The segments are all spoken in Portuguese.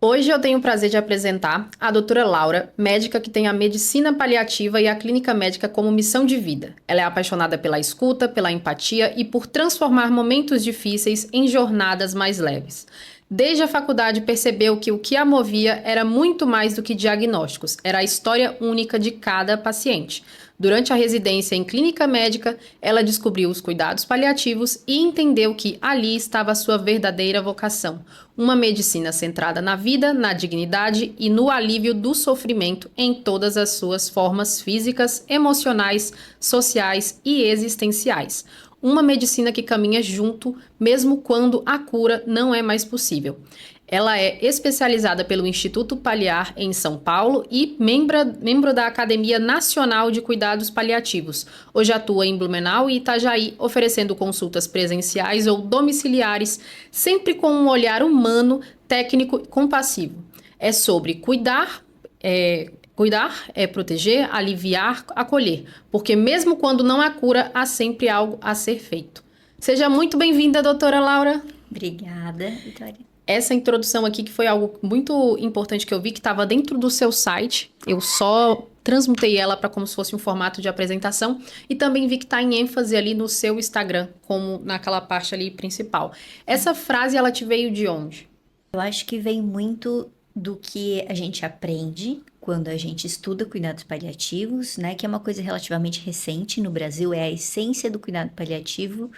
Hoje eu tenho o prazer de apresentar a doutora Laura, médica que tem a medicina paliativa e a clínica médica como missão de vida. Ela é apaixonada pela escuta, pela empatia e por transformar momentos difíceis em jornadas mais leves. Desde a faculdade percebeu que o que a movia era muito mais do que diagnósticos, era a história única de cada paciente. Durante a residência em clínica médica, ela descobriu os cuidados paliativos e entendeu que ali estava a sua verdadeira vocação, uma medicina centrada na vida, na dignidade e no alívio do sofrimento em todas as suas formas físicas, emocionais, sociais e existenciais. Uma medicina que caminha junto, mesmo quando a cura não é mais possível. Ela é especializada pelo Instituto Paliar em São Paulo e membro da Academia Nacional de Cuidados Paliativos. Hoje atua em Blumenau e Itajaí, oferecendo consultas presenciais ou domiciliares, sempre com um olhar humano, técnico e compassivo. É sobre Cuidar é proteger, aliviar, acolher, porque mesmo quando não há cura, há sempre algo a ser feito. Seja muito bem-vinda, doutora Laura. Obrigada, Vitória. Essa introdução aqui, que foi algo muito importante que eu vi, que estava dentro do seu site, eu só transmutei ela para como se fosse um formato de apresentação e também vi que está em ênfase ali no seu Instagram, como naquela parte ali principal. Essa frase, ela te veio de onde? Eu acho que vem muito do que a gente aprende quando a gente estuda cuidados paliativos, né? Que é uma coisa relativamente recente no Brasil, é a essência do cuidado paliativo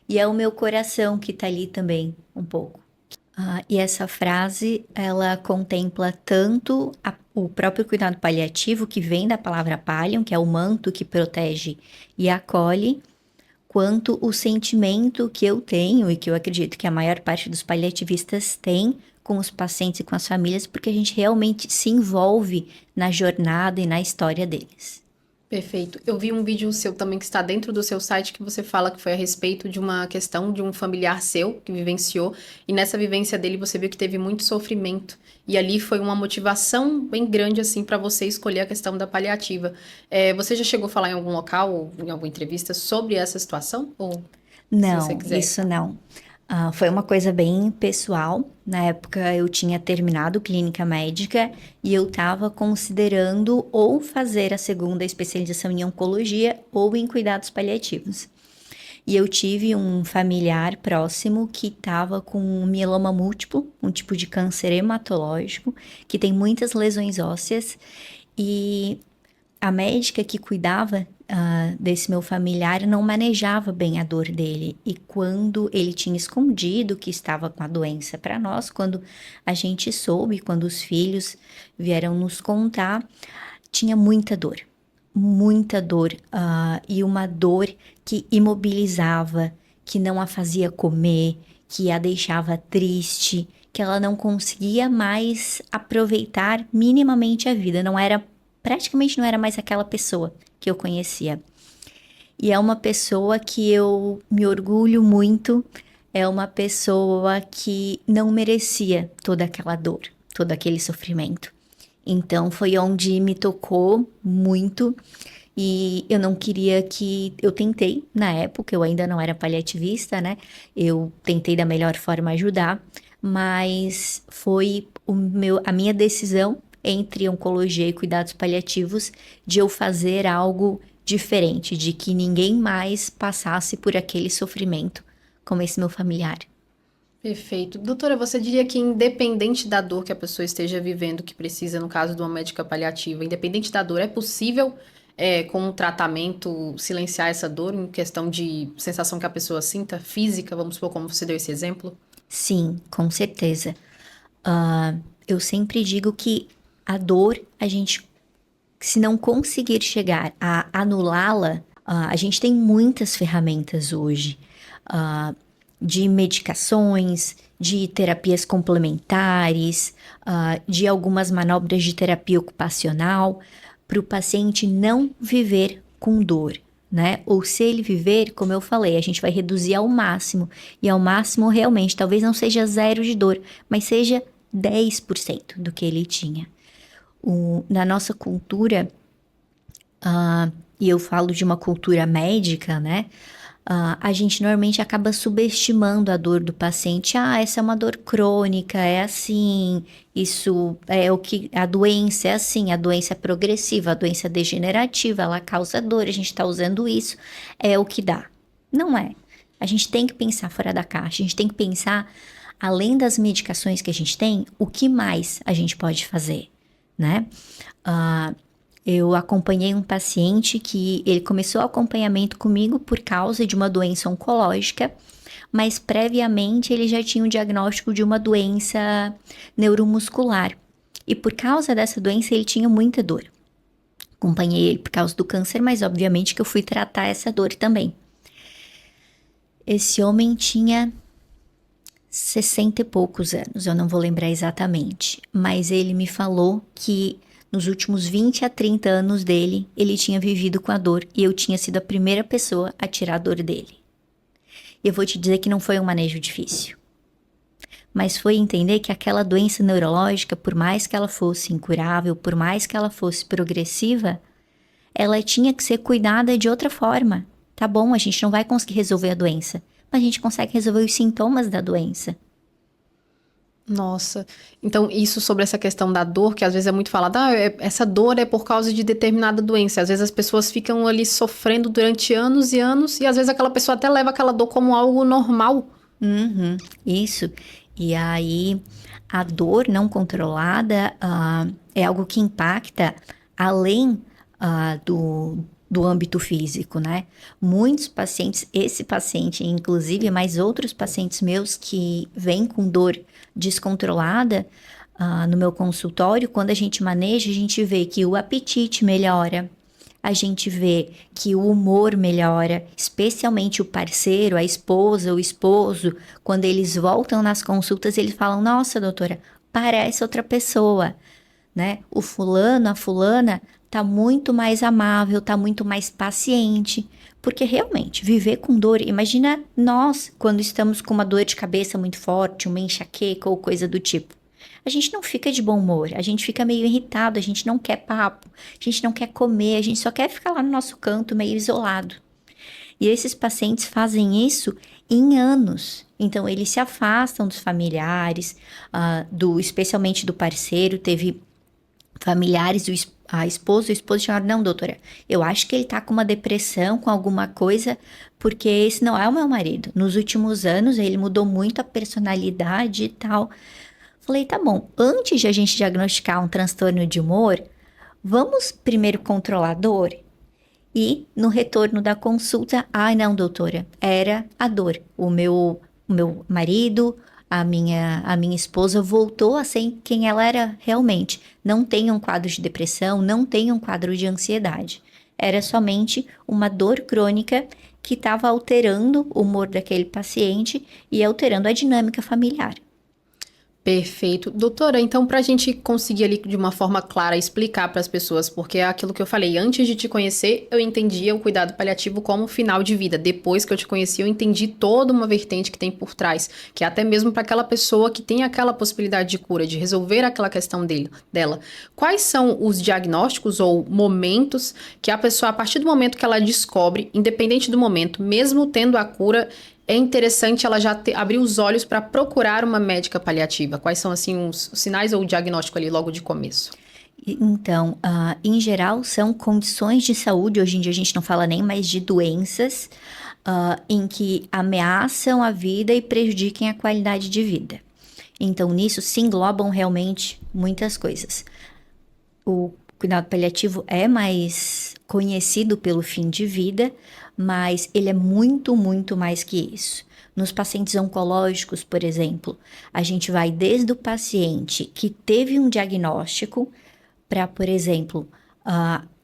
e é o meu coração que tá ali também, um pouco. E essa frase, ela contempla tanto o próprio cuidado paliativo, que vem da palavra pallium, que é o manto que protege e acolhe, quanto o sentimento que eu tenho e que eu acredito que a maior parte dos paliativistas tem com os pacientes e com as famílias, porque a gente realmente se envolve na jornada e na história deles. Perfeito. Eu vi um vídeo seu também que está dentro do seu site que você fala que foi a respeito de uma questão de um familiar seu que vivenciou e nessa vivência dele você viu que teve muito sofrimento e ali foi uma motivação bem grande assim para você escolher a questão da paliativa. Você já chegou a falar em algum local ou em alguma entrevista sobre essa situação? Ou se você Não, quiser. isso não. Foi uma coisa bem pessoal. Na época eu tinha terminado clínica médica e eu estava considerando ou fazer a segunda especialização em oncologia ou em cuidados paliativos. E eu tive um familiar próximo que estava com um mieloma múltiplo, um tipo de câncer hematológico, que tem muitas lesões ósseas, e a médica que cuidava desse meu familiar não manejava bem a dor dele. E quando ele tinha escondido que estava com a doença para nós, quando a gente soube, quando os filhos vieram nos contar, tinha muita dor, e uma dor que imobilizava, que não a fazia comer, que a deixava triste, que ela não conseguia mais aproveitar minimamente a vida, praticamente não era mais aquela pessoa que eu conhecia. E é uma pessoa que eu me orgulho muito, é uma pessoa que não merecia toda aquela dor, todo aquele sofrimento. Então foi onde me tocou muito e eu não queria que... Eu tentei, na época, eu ainda não era paliativista, né? Eu tentei da melhor forma ajudar, mas foi a minha decisão entre oncologia e cuidados paliativos de eu fazer algo diferente, de que ninguém mais passasse por aquele sofrimento como esse meu familiar. Perfeito. Doutora, você diria que independente da dor que a pessoa esteja vivendo, que precisa, no caso de uma médica paliativa, independente da dor, é possível, com um tratamento, silenciar essa dor em questão de sensação que a pessoa sinta, física, vamos supor, como você deu esse exemplo? Sim, com certeza. Eu sempre digo que a dor, a gente, se não conseguir chegar a anulá-la, a gente tem muitas ferramentas hoje, de medicações, de terapias complementares, de algumas manobras de terapia ocupacional, para o paciente não viver com dor, né? Ou se ele viver, como eu falei, a gente vai reduzir ao máximo, e ao máximo realmente, talvez não seja zero de dor, mas seja 10% do que ele tinha. Na nossa cultura, e eu falo de uma cultura médica, né? A gente normalmente acaba subestimando a dor do paciente. Essa é uma dor crônica, é assim, isso é o que a doença é assim, a doença é progressiva, a doença é degenerativa, ela causa dor, a gente está usando isso, é o que dá. Não é. A gente tem que pensar fora da caixa, a gente tem que pensar, além das medicações que a gente tem, o que mais a gente pode fazer, né? Eu acompanhei um paciente que ele começou o acompanhamento comigo por causa de uma doença oncológica, mas previamente ele já tinha o diagnóstico de uma doença neuromuscular. E por causa dessa doença ele tinha muita dor. Acompanhei ele por causa do câncer, mas obviamente que eu fui tratar essa dor também. Esse homem tinha 60 e poucos anos, eu não vou lembrar exatamente, mas ele me falou que nos últimos 20 a 30 anos dele, ele tinha vivido com a dor e eu tinha sido a primeira pessoa a tirar a dor dele. E eu vou te dizer que não foi um manejo difícil, mas foi entender que aquela doença neurológica, por mais que ela fosse incurável, por mais que ela fosse progressiva, ela tinha que ser cuidada de outra forma. Tá bom, a gente não vai conseguir resolver a doença, mas a gente consegue resolver os sintomas da doença. Nossa, então isso sobre essa questão da dor, que às vezes é muito falado, essa dor é por causa de determinada doença. Às vezes as pessoas ficam ali sofrendo durante anos e anos, e às vezes aquela pessoa até leva aquela dor como algo normal. Isso. E aí, a dor não controlada é algo que impacta além do âmbito físico, né? Muitos pacientes, esse paciente inclusive, mas outros pacientes meus que vêm com dor descontrolada no meu consultório, quando a gente maneja, a gente vê que o apetite melhora, a gente vê que o humor melhora, especialmente o parceiro, a esposa, o esposo, quando eles voltam nas consultas, eles falam, nossa, doutora, parece outra pessoa, né? O fulano, a fulana, tá muito mais amável, tá muito mais paciente, porque realmente, viver com dor, imagina nós, quando estamos com uma dor de cabeça muito forte, uma enxaqueca ou coisa do tipo. A gente não fica de bom humor, a gente fica meio irritado, a gente não quer papo, a gente não quer comer, a gente só quer ficar lá no nosso canto, meio isolado. E esses pacientes fazem isso em anos. Então, eles se afastam dos familiares, especialmente do parceiro. Teve familiares, a esposa e o esposo chamaram, não, doutora, eu acho que ele tá com uma depressão, com alguma coisa, porque esse não é o meu marido. Nos últimos anos, ele mudou muito a personalidade e tal. Falei, tá bom, antes de a gente diagnosticar um transtorno de humor, vamos primeiro controlar a dor? E no retorno da consulta, não, doutora, era a dor. O meu marido, a minha esposa voltou a ser quem ela era realmente. Não tem um quadro de depressão, não tem um quadro de ansiedade. Era somente uma dor crônica que estava alterando o humor daquele paciente e alterando a dinâmica familiar. Perfeito. Doutora, então para a gente conseguir ali de uma forma clara explicar para as pessoas, porque é aquilo que eu falei, antes de te conhecer, eu entendia o cuidado paliativo como final de vida. Depois que eu te conheci, eu entendi toda uma vertente que tem por trás, que é até mesmo para aquela pessoa que tem aquela possibilidade de cura, de resolver aquela questão dela. Quais são os diagnósticos ou momentos que a pessoa, a partir do momento que ela descobre, independente do momento, mesmo tendo a cura, é interessante ela já abrir os olhos para procurar uma médica paliativa? Quais são, assim, os sinais ou o diagnóstico ali logo de começo? Então, em geral, são condições de saúde, hoje em dia a gente não fala nem mais de doenças, em que ameaçam a vida e prejudiquem a qualidade de vida. Então, nisso se englobam realmente muitas coisas. O cuidado paliativo é mais conhecido pelo fim de vida, mas ele é muito, muito mais que isso. Nos pacientes oncológicos, por exemplo, a gente vai desde o paciente que teve um diagnóstico para, por exemplo,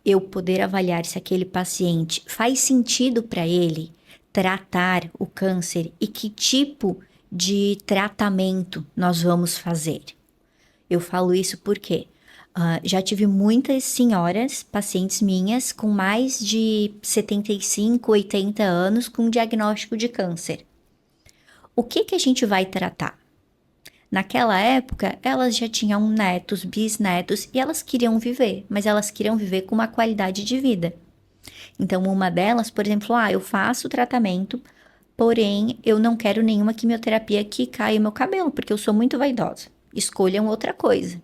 eu poder avaliar se aquele paciente faz sentido para ele tratar o câncer e que tipo de tratamento nós vamos fazer. Eu falo isso porque já tive muitas senhoras, pacientes minhas, com mais de 75, 80 anos, com diagnóstico de câncer. O que a gente vai tratar? Naquela época, elas já tinham netos, bisnetos, e elas queriam viver, mas elas queriam viver com uma qualidade de vida. Então, uma delas, por exemplo, eu faço o tratamento, porém, eu não quero nenhuma quimioterapia que caia o meu cabelo, porque eu sou muito vaidosa. Escolham outra coisa.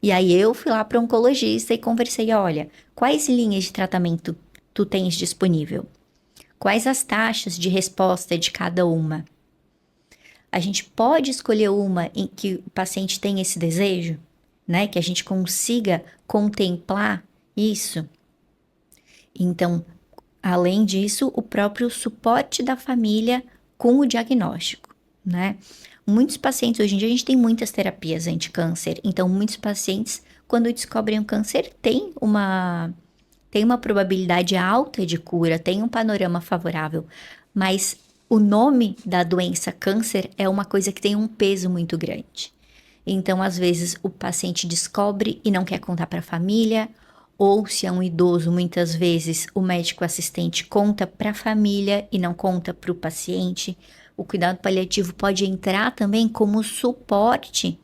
E aí eu fui lá para o oncologista e conversei, olha, quais linhas de tratamento tu tens disponível? Quais as taxas de resposta de cada uma? A gente pode escolher uma em que o paciente tem esse desejo, né? Que a gente consiga contemplar isso. Então, além disso, o próprio suporte da família com o diagnóstico, né? Muitos pacientes, hoje em dia a gente tem muitas terapias anti-câncer, então muitos pacientes, quando descobrem o câncer, tem uma probabilidade alta de cura, tem um panorama favorável, mas o nome da doença câncer é uma coisa que tem um peso muito grande. Então, às vezes, o paciente descobre e não quer contar para a família, ou se é um idoso, muitas vezes o médico assistente conta para a família e não conta para o paciente. O cuidado paliativo pode entrar também como suporte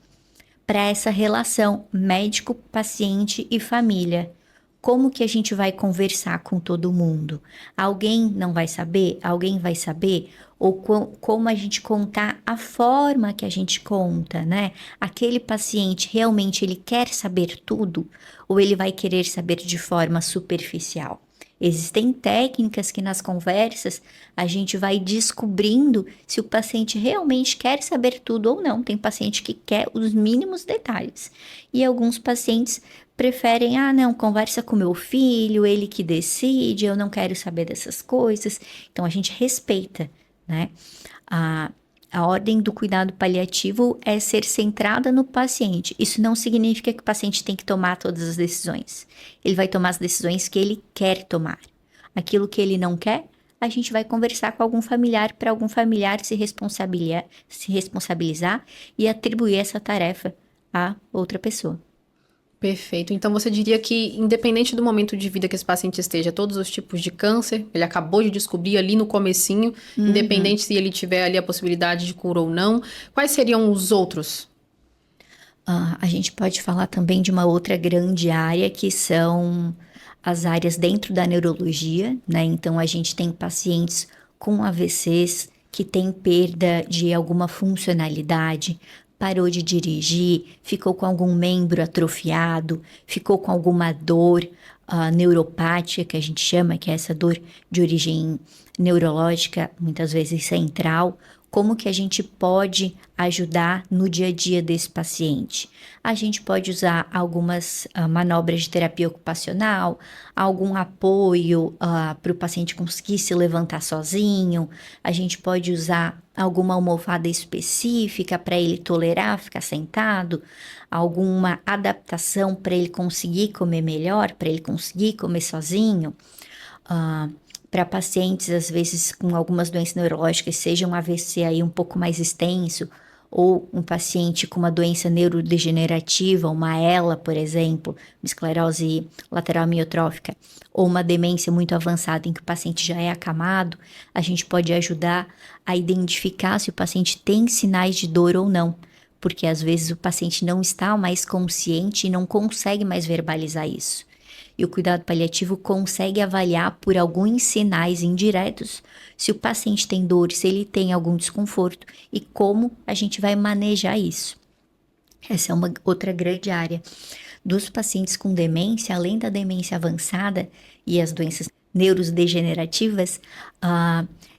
para essa relação médico, paciente e família. Como que a gente vai conversar com todo mundo? Alguém não vai saber? Alguém vai saber? Ou como a gente contar a forma que a gente conta, né? Aquele paciente realmente ele quer saber tudo ou ele vai querer saber de forma superficial? Existem técnicas que nas conversas a gente vai descobrindo se o paciente realmente quer saber tudo ou não. Tem paciente que quer os mínimos detalhes. E alguns pacientes preferem, não, conversa com meu filho, ele que decide, eu não quero saber dessas coisas. Então a gente respeita, né? A ordem do cuidado paliativo é ser centrada no paciente. Isso não significa que o paciente tem que tomar todas as decisões. Ele vai tomar as decisões que ele quer tomar. Aquilo que ele não quer, a gente vai conversar com algum familiar para algum familiar se responsabilizar e atribuir essa tarefa a outra pessoa. Perfeito. Então você diria que, independente do momento de vida que esse paciente esteja, todos os tipos de câncer, ele acabou de descobrir ali no comecinho, independente se ele tiver ali a possibilidade de cura ou não, quais seriam os outros? A gente pode falar também de uma outra grande área que são as áreas dentro da neurologia, né? Então a gente tem pacientes com AVCs que têm perda de alguma funcionalidade, parou de dirigir, ficou com algum membro atrofiado, ficou com alguma dor neuropática, que a gente chama, que é essa dor de origem neurológica, muitas vezes central. Como que a gente pode ajudar no dia a dia desse paciente? A gente pode usar algumas manobras de terapia ocupacional, algum apoio para o paciente conseguir se levantar sozinho. A gente pode usar alguma almofada específica para ele tolerar ficar sentado, alguma adaptação para ele conseguir comer melhor, para ele conseguir comer sozinho. Para pacientes, às vezes, com algumas doenças neurológicas, seja um AVC aí um pouco mais extenso, ou um paciente com uma doença neurodegenerativa, uma ELA, por exemplo, uma esclerose lateral amiotrófica, ou uma demência muito avançada em que o paciente já é acamado, a gente pode ajudar a identificar se o paciente tem sinais de dor ou não, porque às vezes o paciente não está mais consciente e não consegue mais verbalizar isso. E o cuidado paliativo consegue avaliar por alguns sinais indiretos se o paciente tem dor, se ele tem algum desconforto e como a gente vai manejar isso. Essa é uma outra grande área. Dos pacientes com demência, além da demência avançada e as doenças neurodegenerativas,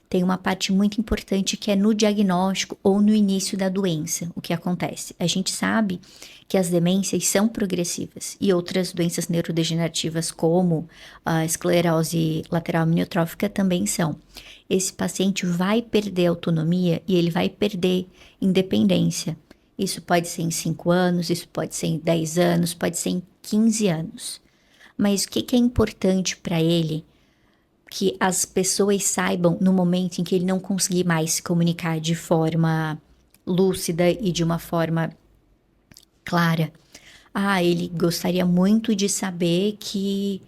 tem uma parte muito importante que é no diagnóstico ou no início da doença. O que acontece? A gente sabe que as demências são progressivas e outras doenças neurodegenerativas como a esclerose lateral amiotrófica também são. Esse paciente vai perder autonomia e ele vai perder independência. Isso pode ser em 5 anos, isso pode ser em 10 anos, pode ser em 15 anos. Mas o que é importante para ele? Que as pessoas saibam no momento em que ele não conseguir mais se comunicar de forma lúcida e de uma forma clara. Ele gostaria muito de saber que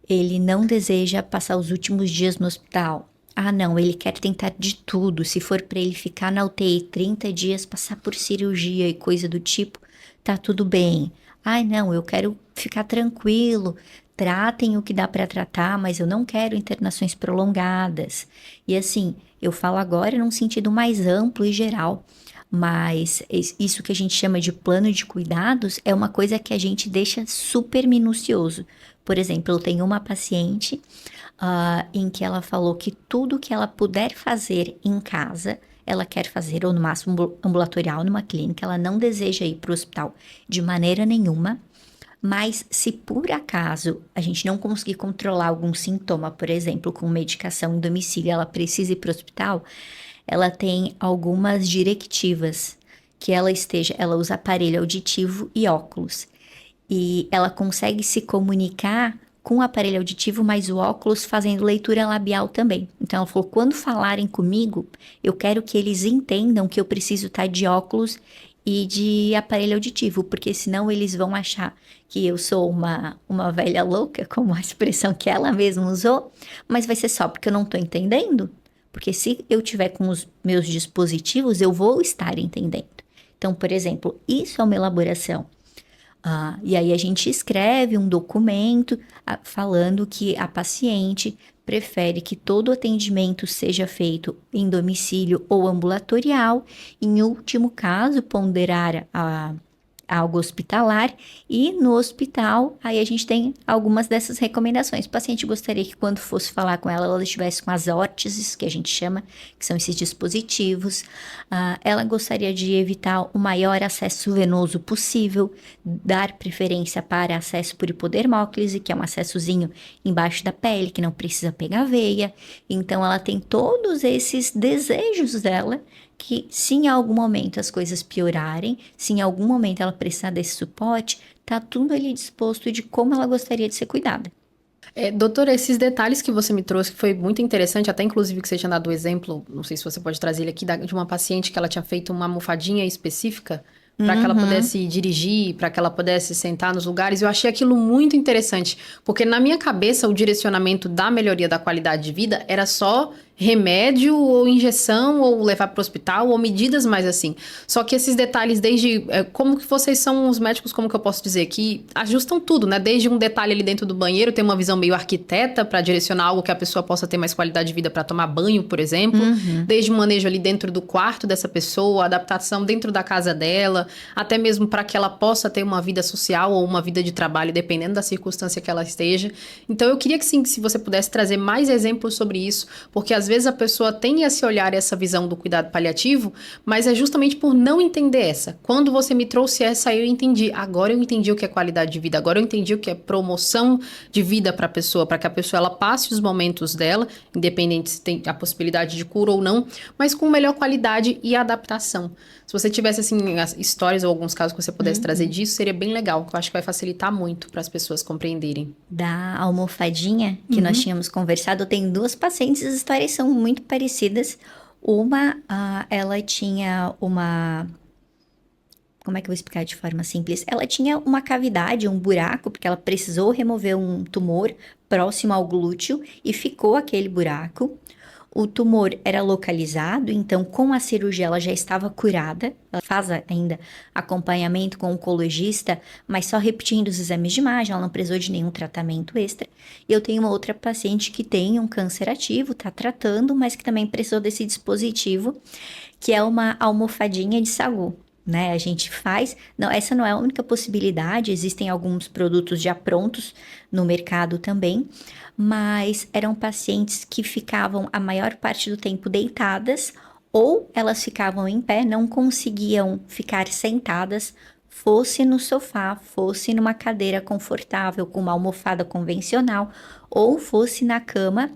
ele não deseja passar os últimos dias no hospital. Não, ele quer tentar de tudo. Se for para ele ficar na UTI 30 dias, passar por cirurgia e coisa do tipo, tá tudo bem. Não, eu quero ficar tranquilo, tratem o que dá para tratar, mas eu não quero internações prolongadas. E assim, eu falo agora num sentido mais amplo e geral, mas isso que a gente chama de plano de cuidados é uma coisa que a gente deixa super minucioso. Por exemplo, eu tenho uma paciente em que ela falou que tudo que ela puder fazer em casa, ela quer fazer, ou no máximo ambulatorial, numa clínica, ela não deseja ir para o hospital de maneira nenhuma. Mas se por acaso a gente não conseguir controlar algum sintoma, por exemplo, com medicação em domicílio, ela precisa ir para o hospital, ela tem algumas diretivas que ela usa aparelho auditivo e óculos. E ela consegue se comunicar com o aparelho auditivo, mas o óculos fazendo leitura labial também. Então ela falou, quando falarem comigo, eu quero que eles entendam que eu preciso estar de óculos e de aparelho auditivo, porque senão eles vão achar que eu sou uma velha louca, como a expressão que ela mesma usou, mas vai ser só porque eu não estou entendendo. Porque se eu tiver com os meus dispositivos, eu vou estar entendendo. Então, por exemplo, isso é uma elaboração. E aí a gente escreve um documento falando que a paciente prefere que todo atendimento seja feito em domicílio ou ambulatorial. Em último caso, ponderar algo hospitalar, e no hospital, aí a gente tem algumas dessas recomendações. O paciente gostaria que quando fosse falar com ela, ela estivesse com as órteses, que a gente chama, que são esses dispositivos. Ela gostaria de evitar o maior acesso venoso possível, dar preferência para acesso por hipodermóclise, que é um acessozinho embaixo da pele, que não precisa pegar veia. Então, ela tem todos esses desejos dela, que se em algum momento as coisas piorarem, se em algum momento ela precisar desse suporte, tá tudo ali disposto de como ela gostaria de ser cuidada. Doutora, esses detalhes que você me trouxe, que foi muito interessante, até inclusive que você tinha dado o exemplo, não sei se você pode trazer ele aqui, de uma paciente que ela tinha feito uma almofadinha específica para que ela pudesse dirigir, para que ela pudesse sentar nos lugares. Eu achei aquilo muito interessante, porque na minha cabeça o direcionamento da melhoria da qualidade de vida era só remédio ou injeção ou levar para o hospital ou medidas mais assim. Só que esses detalhes desde como que vocês são os médicos, como que eu posso dizer, que ajustam tudo, né? Desde um detalhe ali dentro do banheiro, tem uma visão meio arquiteta para direcionar algo que a pessoa possa ter mais qualidade de vida para tomar banho, por exemplo. Desde o manejo ali dentro do quarto dessa pessoa, adaptação dentro da casa dela, até mesmo para que ela possa ter uma vida social ou uma vida de trabalho, dependendo da circunstância que ela esteja. Então eu queria que sim, que se você pudesse trazer mais exemplos sobre isso, porque às vezes a pessoa tem esse olhar e essa visão do cuidado paliativo, mas é justamente por não entender essa. Quando você me trouxe essa, eu entendi. Agora eu entendi o que é qualidade de vida, agora eu entendi o que é promoção de vida para a pessoa, para que a pessoa ela passe os momentos dela, independente se tem a possibilidade de cura ou não, mas com melhor qualidade e adaptação. Se você tivesse, assim, as histórias ou alguns casos que você pudesse trazer disso, seria bem legal, que eu acho que vai facilitar muito para as pessoas compreenderem. Da almofadinha que nós tínhamos conversado, eu tenho duas pacientes, as histórias são muito parecidas. Uma, ela tinha uma... Como é que eu vou explicar de forma simples? Ela tinha uma cavidade, um buraco, porque ela precisou remover um tumor próximo ao glúteo e ficou aquele buraco. O tumor era localizado, então com a cirurgia ela já estava curada. Ela faz ainda acompanhamento com o oncologista, mas só repetindo os exames de imagem, ela não precisou de nenhum tratamento extra. E eu tenho uma outra paciente que tem um câncer ativo, está tratando, mas que também precisou desse dispositivo, que é uma almofadinha de sagu. Né? A gente faz... Não, essa não é a única possibilidade, existem alguns produtos já prontos no mercado também, mas eram pacientes que ficavam a maior parte do tempo deitadas, ou elas ficavam em pé, não conseguiam ficar sentadas, fosse no sofá, fosse numa cadeira confortável com uma almofada convencional, ou fosse na cama,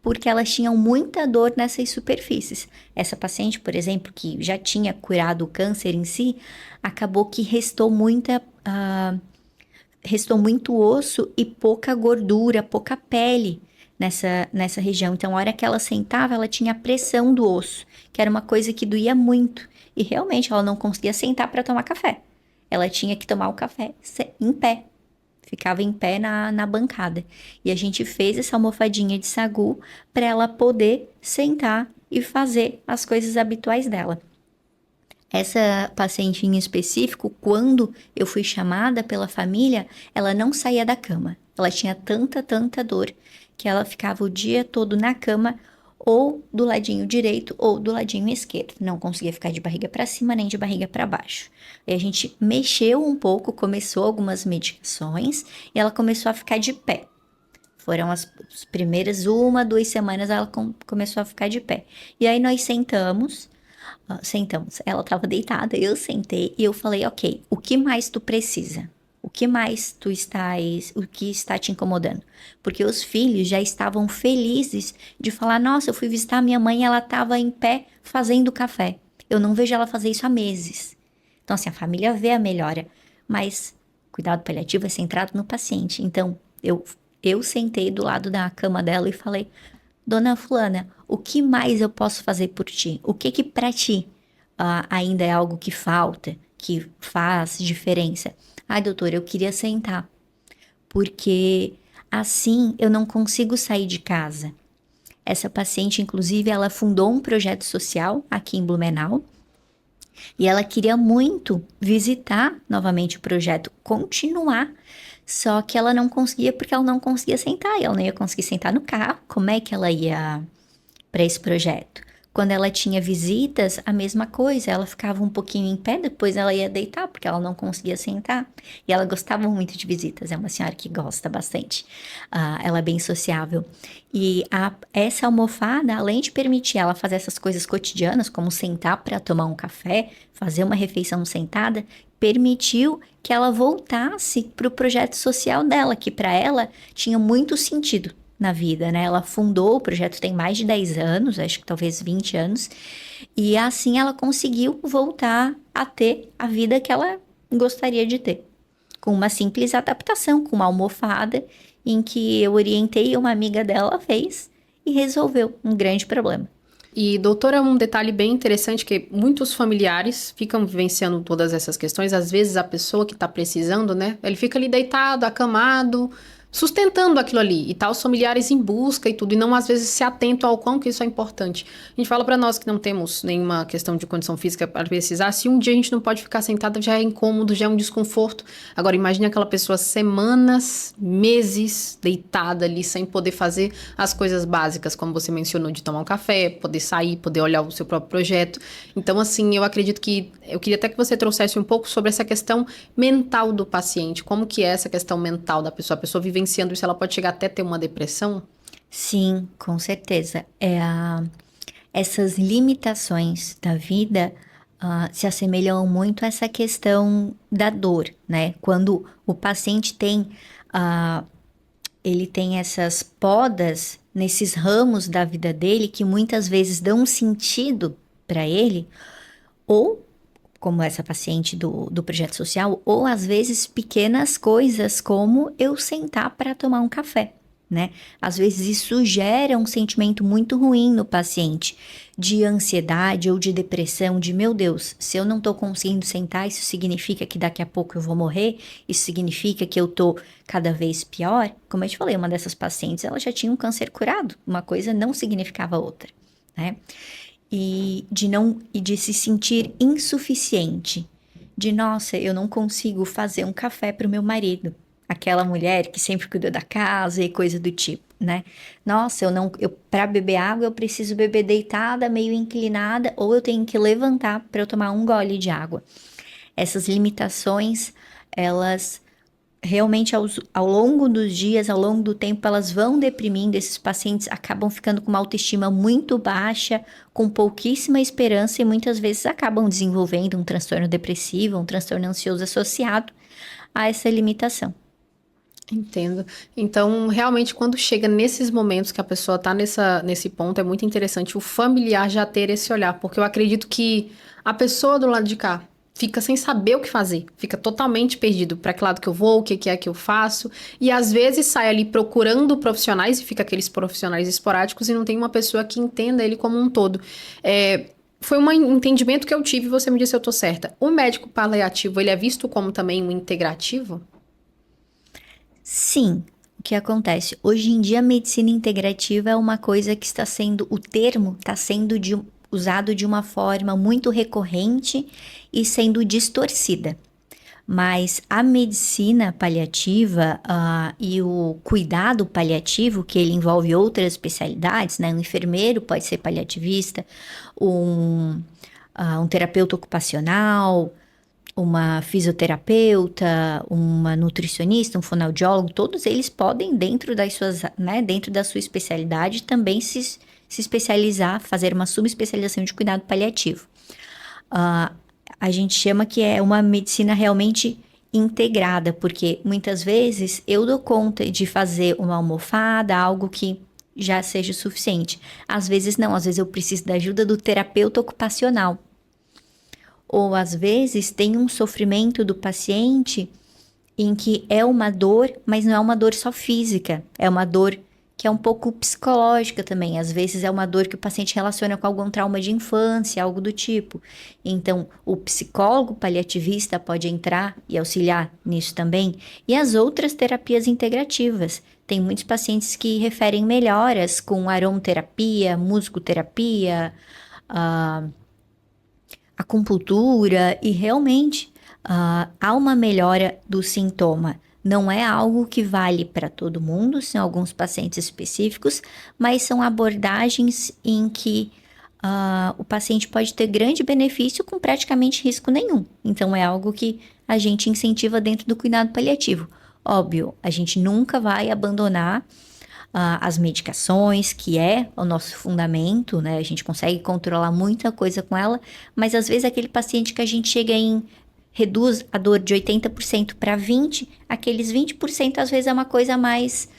porque elas tinham muita dor nessas superfícies. Essa paciente, por exemplo, que já tinha curado o câncer em si, acabou que restou muito osso e pouca gordura, pouca pele nessa região. Então, a hora que ela sentava, ela tinha a pressão do osso, que era uma coisa que doía muito. E realmente, ela não conseguia sentar para tomar café. Ela tinha que tomar o café em pé. Ficava em pé na bancada. E a gente fez essa almofadinha de sagu para ela poder sentar e fazer as coisas habituais dela. Essa paciente em específico, quando eu fui chamada pela família, ela não saía da cama. Ela tinha tanta dor que ela ficava o dia todo na cama, ou do ladinho direito ou do ladinho esquerdo. Não conseguia ficar de barriga para cima nem de barriga para baixo. E a gente mexeu um pouco, começou algumas medicações e ela começou a ficar de pé. Foram as primeiras 1, 2 semanas ela começou a ficar de pé. E aí nós sentamos. Ela estava deitada, eu sentei e eu falei, ok, o que mais tu precisa? O que mais o que está te incomodando? Porque os filhos já estavam felizes de falar, nossa, eu fui visitar minha mãe e ela estava em pé fazendo café. Eu não vejo ela fazer isso há meses. Então, assim, a família vê a melhora, mas cuidado paliativo é centrado no paciente. Então, eu sentei do lado da cama dela e falei, Dona Fulana, o que mais eu posso fazer por ti? O que pra ti ainda é algo que falta, que faz diferença? Ai, doutora, eu queria sentar, porque assim eu não consigo sair de casa. Essa paciente, inclusive, ela fundou um projeto social aqui em Blumenau e ela queria muito visitar novamente o projeto, continuar. Só que ela não conseguia porque ela não conseguia sentar. E ela não ia conseguir sentar no carro. Como é que ela ia para esse projeto? Quando ela tinha visitas, a mesma coisa. Ela ficava um pouquinho em pé, depois ela ia deitar porque ela não conseguia sentar. E ela gostava muito de visitas. É uma senhora que gosta bastante. Ela é bem sociável. E essa almofada, além de permitir ela fazer essas coisas cotidianas, como sentar para tomar um café, fazer uma refeição sentada, permitiu que ela voltasse para o projeto social dela, que para ela tinha muito sentido na vida, né? Ela fundou o projeto tem mais de 10 anos, acho que talvez 20 anos, e assim ela conseguiu voltar a ter a vida que ela gostaria de ter, com uma simples adaptação, com uma almofada em que eu orientei, uma amiga dela fez e resolveu um grande problema. E, doutora, um detalhe bem interessante que muitos familiares ficam vivenciando todas essas questões. Às vezes a pessoa que está precisando, né? Ele fica ali deitado, acamado, sustentando aquilo ali. E tá os familiares em busca e tudo. E não, às vezes, se atento ao quão que isso é importante. A gente fala para nós que não temos nenhuma questão de condição física para precisar. Se um dia a gente não pode ficar sentada, já é incômodo, já é um desconforto. Agora, imagine aquela pessoa semanas, meses, deitada ali, sem poder fazer as coisas básicas, como você mencionou, de tomar um café, poder sair, poder olhar o seu próprio projeto. Então, assim, eu acredito que... Eu queria até que você trouxesse um pouco sobre essa questão mental do paciente. Como que é essa questão mental da pessoa? A pessoa vivenciando isso, ela pode chegar até a ter uma depressão? Sim, com certeza. Essas limitações da vida se assemelham muito a essa questão da dor, né? Quando o paciente ele tem essas podas nesses ramos da vida dele que muitas vezes dão um sentido para ele, ou como essa paciente do projeto social, ou às vezes pequenas coisas como eu sentar para tomar um café, né? Às vezes isso gera um sentimento muito ruim no paciente, de ansiedade ou de depressão, de meu Deus, se eu não tô conseguindo sentar, isso significa que daqui a pouco eu vou morrer? Isso significa que eu tô cada vez pior? Como eu te falei, uma dessas pacientes, ela já tinha um câncer curado, uma coisa não significava outra, né? E de se sentir insuficiente, de nossa, eu não consigo fazer um café para o meu marido, aquela mulher que sempre cuidou da casa e coisa do tipo, né? Nossa, eu para beber água eu preciso beber deitada, meio inclinada, ou eu tenho que levantar para eu tomar um gole de água. Essas limitações, elas realmente ao longo dos dias, ao longo do tempo, elas vão deprimindo, esses pacientes acabam ficando com uma autoestima muito baixa, com pouquíssima esperança e muitas vezes acabam desenvolvendo um transtorno depressivo, um transtorno ansioso associado a essa limitação. Entendo. Então, realmente, quando chega nesses momentos que a pessoa está nesse ponto, é muito interessante o familiar já ter esse olhar, porque eu acredito que a pessoa do lado de cá fica sem saber o que fazer, fica totalmente perdido. Para que lado que eu vou, o que é que eu faço, e às vezes sai ali procurando profissionais e fica aqueles profissionais esporádicos e não tem uma pessoa que entenda ele como um todo. Foi um entendimento que eu tive e você me disse se eu tô certa. O médico paliativo, ele é visto como também um integrativo? Sim, o que acontece? Hoje em dia, a medicina integrativa é uma coisa que está sendo, o termo está sendo usado de uma forma muito recorrente e sendo distorcida. Mas a medicina paliativa e o cuidado paliativo, que ele envolve outras especialidades, né? Um enfermeiro pode ser paliativista, um terapeuta ocupacional, uma fisioterapeuta, uma nutricionista, um fonoaudiólogo, todos eles podem, dentro das suas, né, dentro da sua especialidade, também se especializar, fazer uma subespecialização de cuidado paliativo. A gente chama que é uma medicina realmente integrada, porque muitas vezes eu dou conta de fazer uma almofada, algo que já seja suficiente. Às vezes não, às vezes eu preciso da ajuda do terapeuta ocupacional. Ou às vezes tem um sofrimento do paciente em que é uma dor, mas não é uma dor só física, é uma dor que é um pouco psicológica também. Às vezes é uma dor que o paciente relaciona com algum trauma de infância, algo do tipo. Então, o psicólogo paliativista pode entrar e auxiliar nisso também. E as outras terapias integrativas. Tem muitos pacientes que referem melhoras com aromaterapia, musicoterapia, acupuntura, e realmente há uma melhora do sintoma. Não é algo que vale para todo mundo, são alguns pacientes específicos, mas são abordagens em que o paciente pode ter grande benefício com praticamente risco nenhum. Então, é algo que a gente incentiva dentro do cuidado paliativo. Óbvio, a gente nunca vai abandonar as medicações, que é o nosso fundamento, né? A gente consegue controlar muita coisa com ela, mas às vezes aquele paciente que a gente chega em reduz a dor de 80% para 20%, aqueles 20% às vezes é uma coisa mais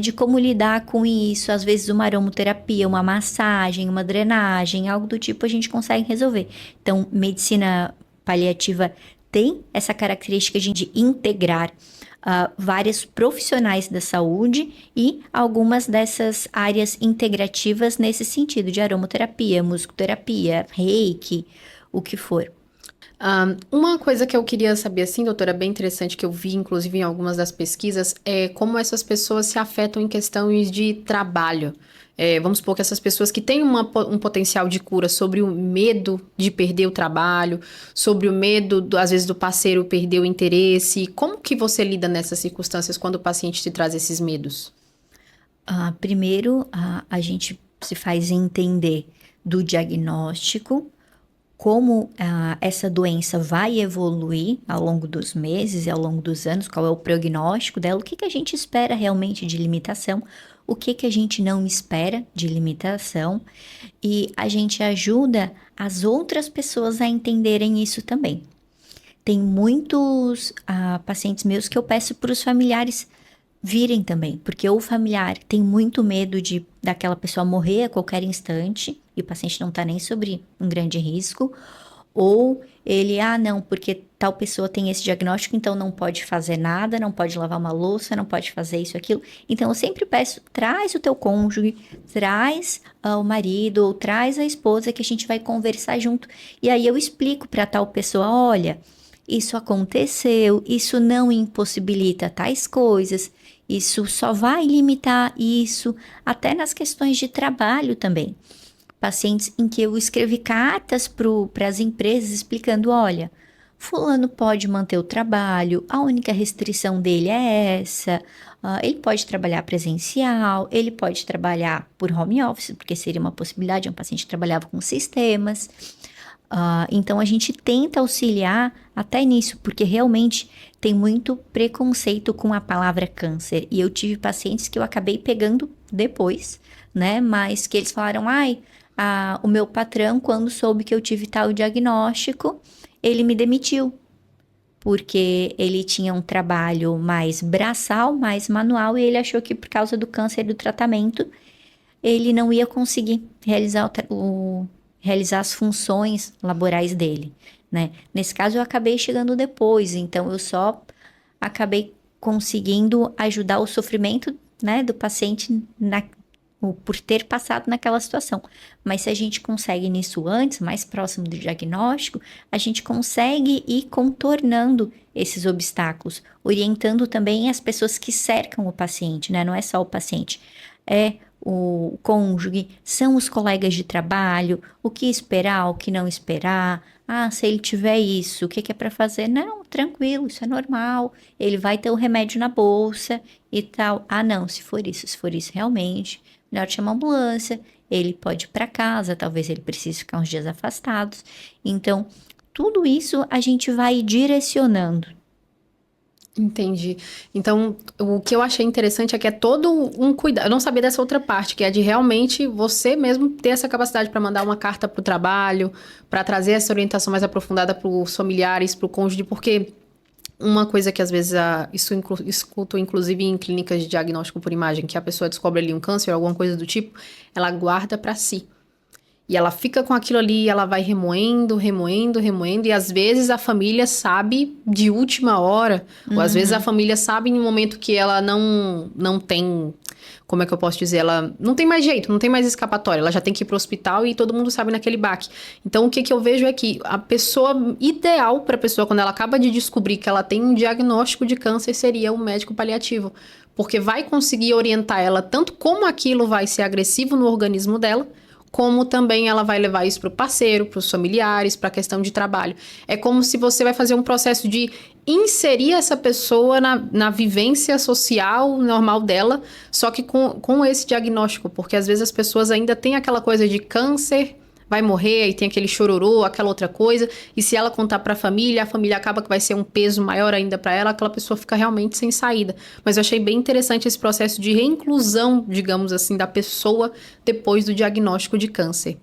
de como lidar com isso. Às vezes uma aromaterapia, uma massagem, uma drenagem, algo do tipo a gente consegue resolver. Então, medicina paliativa tem essa característica de integrar vários profissionais da saúde e algumas dessas áreas integrativas nesse sentido de aromaterapia, musicoterapia, reiki, o que for. Uma coisa que eu queria saber, assim, doutora, bem interessante, que eu vi, inclusive, em algumas das pesquisas, é como essas pessoas se afetam em questões de trabalho. Vamos supor que essas pessoas que têm um potencial de cura sobre o medo de perder o trabalho, sobre o medo, às vezes, do parceiro perder o interesse. Como que você lida nessas circunstâncias quando o paciente te traz esses medos? Primeiro, a gente se faz entender do diagnóstico, como essa doença vai evoluir ao longo dos meses e ao longo dos anos, qual é o prognóstico dela, o que a gente espera realmente de limitação, o que a gente não espera de limitação, e a gente ajuda as outras pessoas a entenderem isso também. Tem muitos pacientes meus que eu peço para os familiares virem também, porque o familiar tem muito medo daquela pessoa morrer a qualquer instante, e o paciente não está nem sobre um grande risco, ou ele, não, porque tal pessoa tem esse diagnóstico, então não pode fazer nada, não pode lavar uma louça, não pode fazer isso, aquilo. Então eu sempre peço, traz o teu cônjuge, traz o marido, ou traz a esposa, que a gente vai conversar junto, e aí eu explico para tal pessoa, olha, isso aconteceu, isso não impossibilita tais coisas, isso só vai limitar isso, até nas questões de trabalho também. Pacientes em que eu escrevi cartas para as empresas explicando, olha, fulano pode manter o trabalho, a única restrição dele é essa, ele pode trabalhar presencial, ele pode trabalhar por home office, porque seria uma possibilidade, um paciente que trabalhava com sistemas. Então a gente tenta auxiliar até nisso, porque realmente tem muito preconceito com a palavra câncer, e eu tive pacientes que eu acabei pegando depois, né, mas que eles falaram, o meu patrão, quando soube que eu tive tal diagnóstico, ele me demitiu, porque ele tinha um trabalho mais braçal, mais manual, e ele achou que por causa do câncer e do tratamento, ele não ia conseguir realizar as funções laborais dele, né? Nesse caso, eu acabei chegando depois, então eu só acabei conseguindo ajudar o sofrimento, né, do paciente por ter passado naquela situação. Mas se a gente consegue nisso antes, mais próximo do diagnóstico, a gente consegue ir contornando esses obstáculos, orientando também as pessoas que cercam o paciente, né? Não é só o paciente, é o cônjuge, são os colegas de trabalho, o que esperar, o que não esperar. Ah, se ele tiver isso, o que que é para fazer? Não, tranquilo, isso é normal. Ele vai ter o remédio na bolsa e tal. Ah, não, se for isso realmente, melhor chamar a ambulância. Ele pode ir para casa, talvez ele precise ficar uns dias afastados. Então, tudo isso a gente vai direcionando. Entendi. Então, o que eu achei interessante é que é todo um cuidado. Eu não sabia dessa outra parte, que é de realmente você mesmo ter essa capacidade para mandar uma carta para o trabalho, para trazer essa orientação mais aprofundada para os familiares, para o cônjuge, porque uma coisa que às vezes escuto, inclusive em clínicas de diagnóstico por imagem, que a pessoa descobre ali um câncer, alguma coisa do tipo, ela guarda para si. E ela fica com aquilo ali, ela vai remoendo, remoendo, remoendo, e às vezes a família sabe de última hora, ou às vezes a família sabe em um momento que ela não tem, como é que eu posso dizer, ela não tem mais jeito, não tem mais escapatória, ela já tem que ir pro hospital e todo mundo sabe naquele baque. Então o que que eu vejo é que a pessoa ideal para a pessoa, quando ela acaba de descobrir que ela tem um diagnóstico de câncer, seria um médico paliativo, porque vai conseguir orientar ela tanto como aquilo vai ser agressivo no organismo dela, como também ela vai levar isso para o parceiro, para os familiares, para a questão de trabalho. É como se você vai fazer um processo de inserir essa pessoa na vivência social normal dela, só que com esse diagnóstico, porque às vezes as pessoas ainda têm aquela coisa de câncer, vai morrer, e tem aquele chororô, aquela outra coisa, e se ela contar para a família acaba que vai ser um peso maior ainda para ela, aquela pessoa fica realmente sem saída. Mas eu achei bem interessante esse processo de reinclusão, digamos assim, da pessoa depois do diagnóstico de câncer.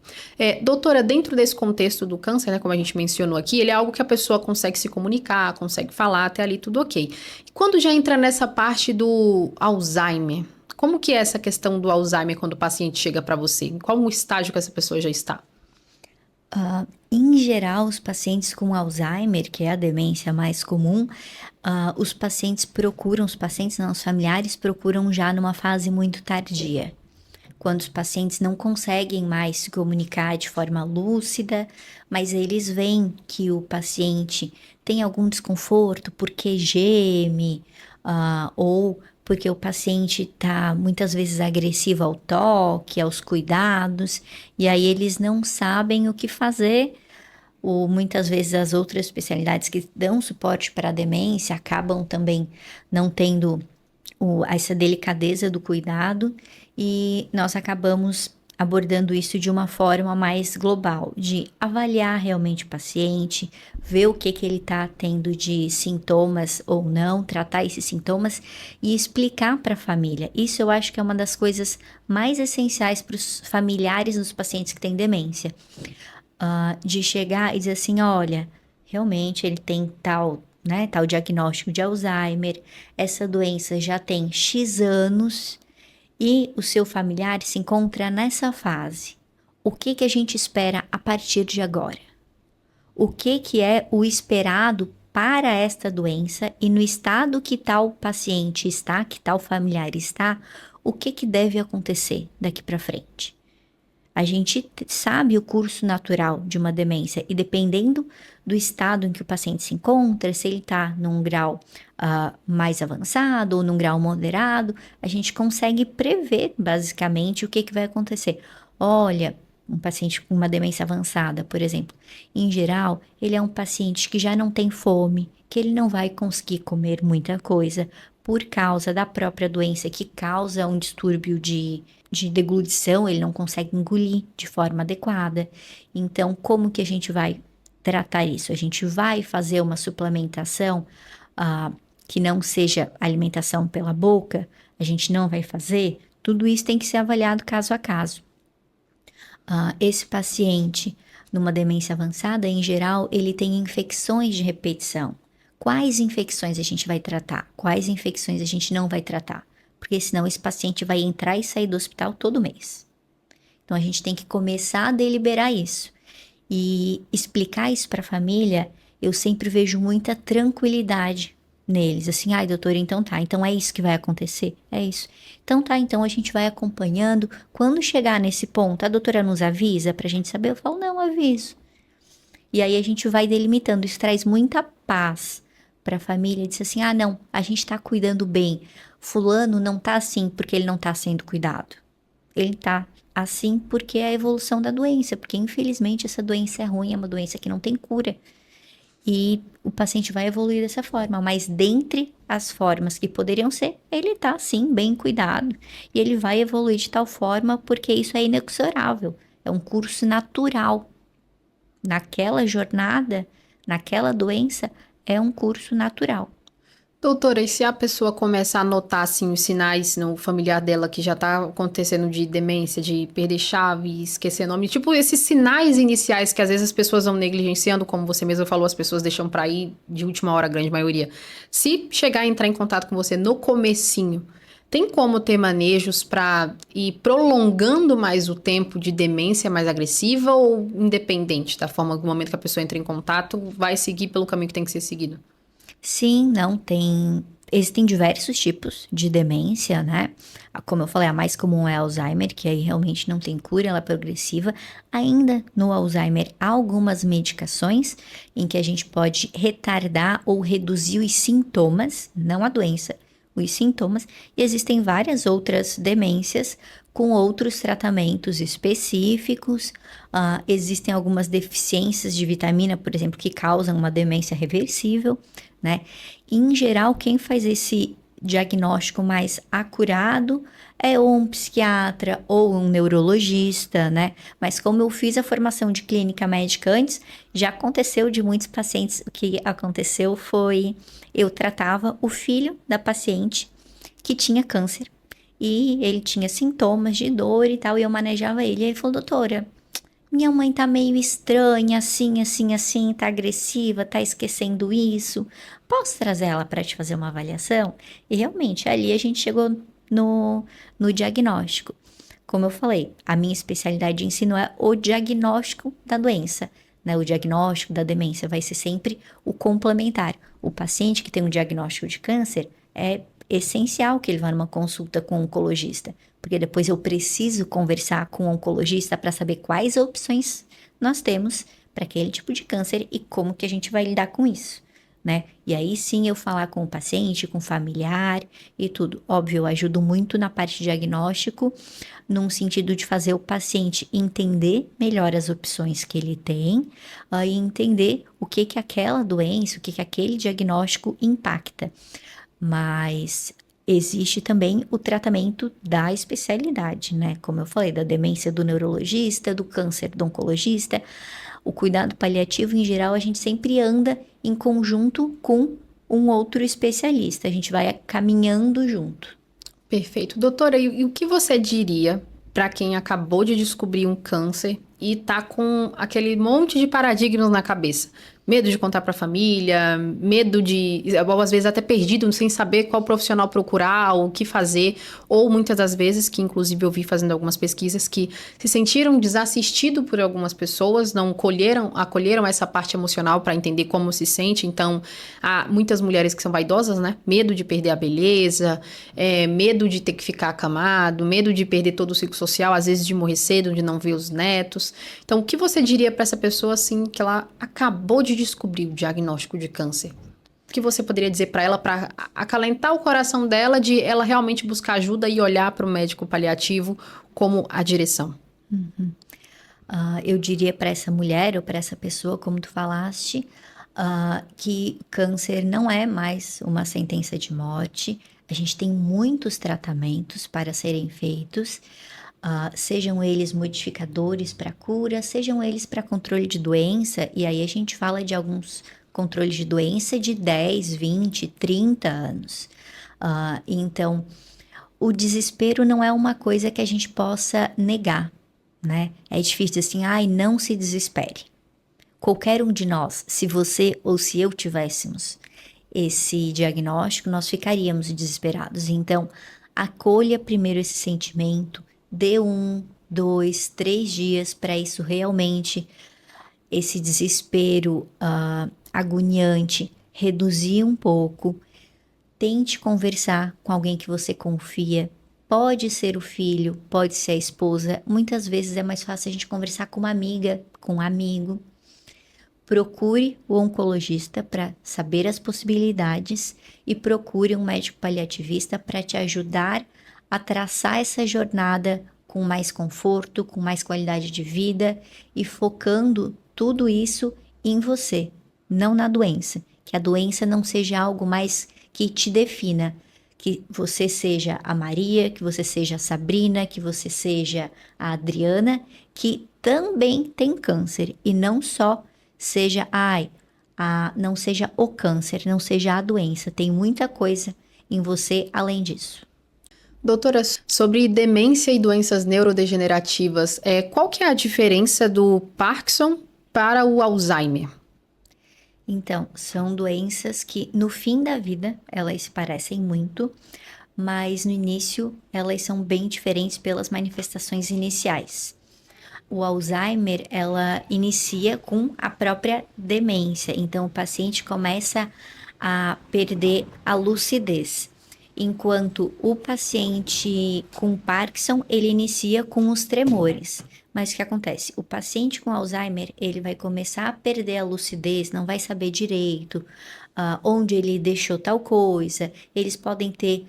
Doutora, dentro desse contexto do câncer, né, como a gente mencionou aqui, ele é algo que a pessoa consegue se comunicar, consegue falar, até ali tudo ok. E quando já entra nessa parte do Alzheimer, como que é essa questão do Alzheimer quando o paciente chega para você? Em qual estágio que essa pessoa já está? Em geral, os pacientes com Alzheimer, que é a demência mais comum, os pacientes não, os familiares procuram já numa fase muito tardia, quando os pacientes não conseguem mais se comunicar de forma lúcida, mas eles veem que o paciente tem algum desconforto porque geme, ou porque o paciente está muitas vezes agressivo ao toque, aos cuidados, e aí eles não sabem o que fazer, ou muitas vezes as outras especialidades que dão suporte para a demência acabam também não tendo essa delicadeza do cuidado, e nós acabamos abordando isso de uma forma mais global, de avaliar realmente o paciente, ver o que ele está tendo de sintomas ou não, tratar esses sintomas e explicar para a família. Isso eu acho que é uma das coisas mais essenciais para os familiares dos pacientes que têm demência. De chegar e dizer assim, olha, realmente ele tem tal, né, tal diagnóstico de Alzheimer, essa doença já tem X anos e o seu familiar se encontra nessa fase. O que que a gente espera a partir de agora? O que que é o esperado para esta doença e no estado que tal paciente está, que tal familiar está, o que que deve acontecer daqui para frente? A gente sabe o curso natural de uma demência e dependendo do estado em que o paciente se encontra, se ele está num grau mais avançado ou num grau moderado, a gente consegue prever basicamente o que que vai acontecer. Olha, um paciente com uma demência avançada, por exemplo, em geral, ele é um paciente que já não tem fome, que ele não vai conseguir comer muita coisa por causa da própria doença que causa um distúrbio de deglutição, ele não consegue engolir de forma adequada. Então, como que a gente vai tratar isso? A gente vai fazer uma suplementação que não seja alimentação pela boca? A gente não vai fazer? Tudo isso tem que ser avaliado caso a caso. Esse paciente, numa demência avançada, em geral, ele tem infecções de repetição. Quais infecções a gente vai tratar? Quais infecções a gente não vai tratar? Porque senão esse paciente vai entrar e sair do hospital todo mês. Então a gente tem que começar a deliberar isso. E explicar isso para a família, eu sempre vejo muita tranquilidade neles. Assim, ai doutora, então tá, então é isso que vai acontecer? É isso. Então tá, então a gente vai acompanhando. Quando chegar nesse ponto, a doutora nos avisa pra gente saber? Eu falo, não, aviso. E aí a gente vai delimitando, isso traz muita paz para a família, diz assim, não, a gente tá cuidando bem, fulano não tá assim porque ele não tá sendo cuidado. ele tá assim porque é a evolução da doença, porque infelizmente essa doença é ruim, é uma doença que não tem cura. E o paciente vai evoluir dessa forma, mas dentre as formas que poderiam ser, ele tá sim bem cuidado e ele vai evoluir de tal forma porque isso é inexorável, é um curso natural. Naquela jornada, naquela doença, é um curso natural. Doutora, e se a pessoa começa a notar, assim, os sinais no familiar dela que já tá acontecendo de demência, de perder chave, esquecer nome, tipo esses sinais iniciais que às vezes as pessoas vão negligenciando, como você mesmo falou, as pessoas deixam pra ir de última hora, a grande maioria. Se chegar a entrar em contato com você no comecinho, tem como ter manejos pra ir prolongando mais o tempo de demência mais agressiva ou independente da forma, do momento que a pessoa entra em contato, vai seguir pelo caminho que tem que ser seguido? Sim, não tem. Existem diversos tipos de demência, né? Como eu falei, a mais comum é Alzheimer, que aí realmente não tem cura, ela é progressiva. Ainda no Alzheimer, há algumas medicações em que a gente pode retardar ou reduzir os sintomas, não a doença, os sintomas. E existem várias outras demências com outros tratamentos específicos. Existem algumas deficiências de vitamina, por exemplo, que causam uma demência reversível, né? Em geral, quem faz esse diagnóstico mais acurado é ou um psiquiatra ou um neurologista, né? Mas como eu fiz a formação de clínica médica antes, já aconteceu de muitos pacientes. O que aconteceu foi eu tratava o filho da paciente que tinha câncer e ele tinha sintomas de dor e tal, e eu manejava ele. E ele falou, doutora, minha mãe tá meio estranha, assim, assim, assim, tá agressiva, tá esquecendo isso. Posso trazer ela para te fazer uma avaliação? E realmente, ali a gente chegou no diagnóstico. Como eu falei, a minha especialidade de ensino é o diagnóstico da doença, né? O diagnóstico da demência vai ser sempre o complementar. O paciente que tem um diagnóstico de câncer é essencial que ele vá numa consulta com um oncologista, porque depois eu preciso conversar com o oncologista para saber quais opções nós temos para aquele tipo de câncer e como que a gente vai lidar com isso, né? E aí sim eu falar com o paciente, com o familiar e tudo. Óbvio, eu ajudo muito na parte de diagnóstico, num sentido de fazer o paciente entender melhor as opções que ele tem, e entender o que que aquela doença, o que que aquele diagnóstico impacta. Mas existe também o tratamento da especialidade, né? Como eu falei, da demência do neurologista, do câncer do oncologista. O cuidado paliativo, em geral, a gente sempre anda em conjunto com um outro especialista. A gente vai caminhando junto. Perfeito. Doutora, e o que você diria para quem acabou de descobrir um câncer e tá com aquele monte de paradigmas na cabeça? Medo de contar para a família, medo de, ou às vezes até perdido, sem saber qual profissional procurar, o que fazer, ou muitas das vezes, que inclusive eu vi fazendo algumas pesquisas, que se sentiram desassistidos por algumas pessoas, não acolheram essa parte emocional para entender como se sente. Então, há muitas mulheres que são vaidosas, né? Medo de perder a beleza, medo de ter que ficar acamado, medo de perder todo o ciclo social, às vezes de morrer cedo, de não ver os netos. Então, o que você diria para essa pessoa, assim, que ela acabou de descobrir o diagnóstico de câncer? O que você poderia dizer para ela para acalentar o coração dela de ela realmente buscar ajuda e olhar para o médico paliativo como a direção? Eu diria para essa mulher ou para essa pessoa, como tu falaste, que câncer não é mais uma sentença de morte. A gente tem muitos tratamentos para serem feitos, sejam eles modificadores para cura, sejam eles para controle de doença, e aí a gente fala de alguns controles de doença de 10, 20, 30 anos. Então, o desespero não é uma coisa que a gente possa negar, né? É difícil assim, ai, não se desespere. Qualquer um de nós, se você ou se eu tivéssemos esse diagnóstico, nós ficaríamos desesperados. Então, acolha primeiro esse sentimento, dê 1, 2, 3 dias para isso realmente, esse desespero agoniante, reduzir um pouco. Tente conversar com alguém que você confia. Pode ser o filho, pode ser a esposa. Muitas vezes é mais fácil a gente conversar com uma amiga, com um amigo. Procure o oncologista para saber as possibilidades e procure um médico paliativista para te ajudar a traçar essa jornada com mais conforto, com mais qualidade de vida e focando tudo isso em você, não na doença. Que a doença não seja algo mais que te defina, que você seja a Maria, que você seja a Sabrina, que você seja a Adriana, que também tem câncer e não só seja, não seja o câncer, não seja a doença, tem muita coisa em você além disso. Doutora, sobre demência e doenças neurodegenerativas, qual que é a diferença do Parkinson para o Alzheimer? Então, são doenças que no fim da vida elas se parecem muito, mas no início elas são bem diferentes pelas manifestações iniciais. O Alzheimer, ela inicia com a própria demência, então o paciente começa a perder a lucidez. Enquanto o paciente com Parkinson, ele inicia com os tremores. Mas o que acontece? O paciente com Alzheimer, ele vai começar a perder a lucidez, não vai saber direito onde ele deixou tal coisa. Eles podem ter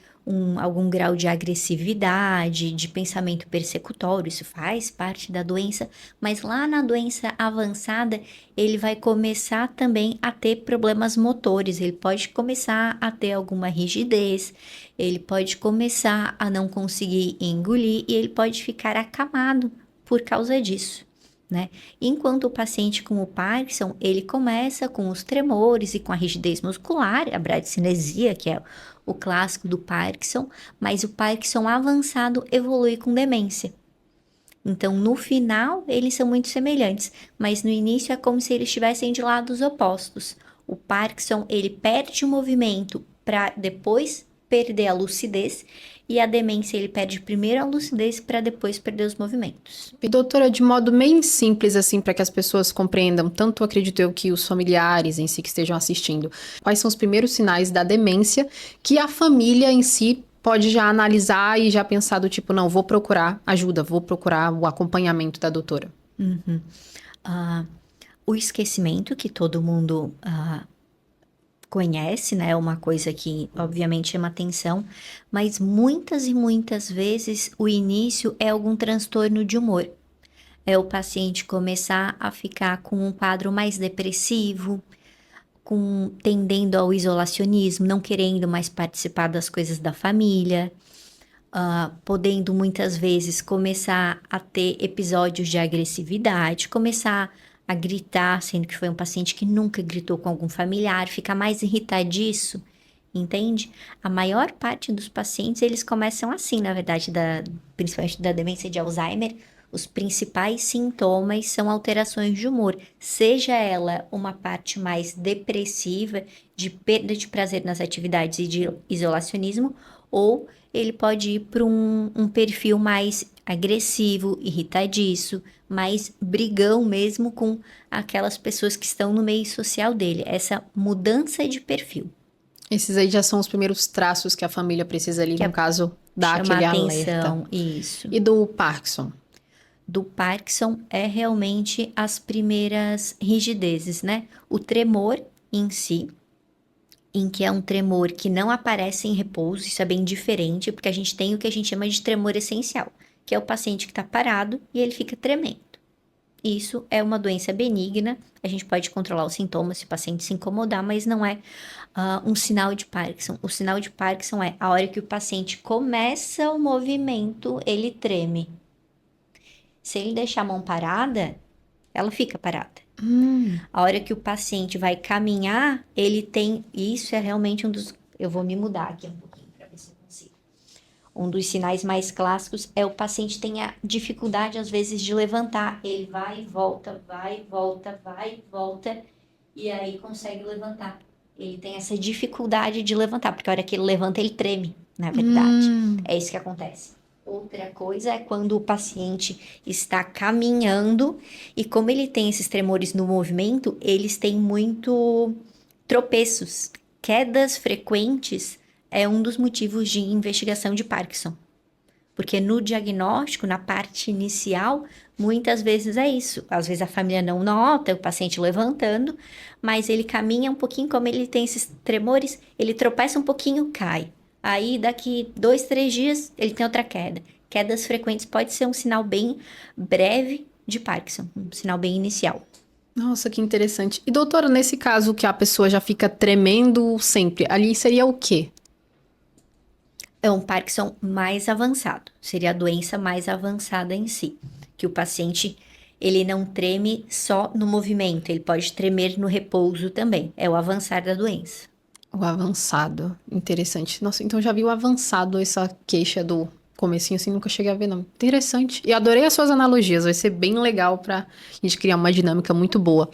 algum grau de agressividade, de pensamento persecutório, isso faz parte da doença, mas lá na doença avançada, ele vai começar também a ter problemas motores, ele pode começar a ter alguma rigidez, ele pode começar a não conseguir engolir e ele pode ficar acamado por causa disso, né? Enquanto o paciente com o Parkinson, ele começa com os tremores e com a rigidez muscular, a bradicinesia, que é o clássico do Parkinson, mas o Parkinson avançado evolui com demência. Então, no final, eles são muito semelhantes, mas no início é como se eles estivessem de lados opostos. O Parkinson, ele perde o movimento para depois perder a lucidez, e a demência, ele perde primeiro a lucidez para depois perder os movimentos. E doutora, de modo bem simples, assim, para que as pessoas compreendam, tanto acredito eu que os familiares em si que estejam assistindo, quais são os primeiros sinais da demência que a família em si pode já analisar e já pensar do tipo, não, vou procurar ajuda, vou procurar o acompanhamento da doutora. O esquecimento, que todo mundo conhece, né? É uma coisa que obviamente chama atenção, mas muitas e muitas vezes o início é algum transtorno de humor. É o paciente começar a ficar com um quadro mais depressivo, tendendo ao isolacionismo, não querendo mais participar das coisas da família, podendo muitas vezes começar a ter episódios de agressividade, começar a gritar, sendo que foi um paciente que nunca gritou com algum familiar, fica mais irritadiço, entende? A maior parte dos pacientes, eles começam assim, na verdade, principalmente da demência de Alzheimer, os principais sintomas são alterações de humor, seja ela uma parte mais depressiva, de perda de prazer nas atividades e de isolacionismo, ou ele pode ir para um perfil mais agressivo, irritadiço, mais brigão mesmo com aquelas pessoas que estão no meio social dele, essa mudança de perfil. Esses aí já são os primeiros traços que a família precisa ali, no caso, dar Chamar aquele atenção, alerta. isso. E do Parkinson? Do Parkinson é realmente as primeiras rigidezes, né? O tremor em si, em que é um tremor que não aparece em repouso, isso é bem diferente, porque a gente tem o que a gente chama de tremor essencial, que é o paciente que está parado e ele fica tremendo. Isso é uma doença benigna, a gente pode controlar os sintomas se o paciente se incomodar, mas não é um sinal de Parkinson. O sinal de Parkinson é a hora que o paciente começa o movimento, ele treme. Se ele deixar a mão parada, ela fica parada. A hora que o paciente vai caminhar, ele tem... Isso é realmente um dos... Eu vou me mudar aqui um pouquinho para ver se eu consigo. Um dos sinais mais clássicos é o paciente tem a dificuldade, às vezes, de levantar. Ele vai e volta, vai e volta, vai e volta, e aí consegue levantar. Ele tem essa dificuldade de levantar, porque a hora que ele levanta, ele treme, na verdade. É isso que acontece. Outra coisa é quando o paciente está caminhando e como ele tem esses tremores no movimento, eles têm muito tropeços. Quedas frequentes é um dos motivos de investigação de Parkinson. Porque no diagnóstico, na parte inicial, muitas vezes é isso. Às vezes a família não nota o paciente levantando, mas ele caminha um pouquinho, como ele tem esses tremores, ele tropeça um pouquinho, cai. Aí, daqui 2, 3 dias, ele tem outra queda. Quedas frequentes pode ser um sinal bem breve de Parkinson, um sinal bem inicial. Nossa, que interessante. E doutora, nesse caso que a pessoa já fica tremendo sempre, ali seria o quê? É um Parkinson mais avançado, seria a doença mais avançada em si, que o paciente ele não treme só no movimento, ele pode tremer no repouso também, é o avançar da doença. O avançado. Interessante. Nossa, então já vi o avançado, essa queixa do comecinho assim, nunca cheguei a ver, não. Interessante. E adorei as suas analogias, vai ser bem legal pra gente criar uma dinâmica muito boa.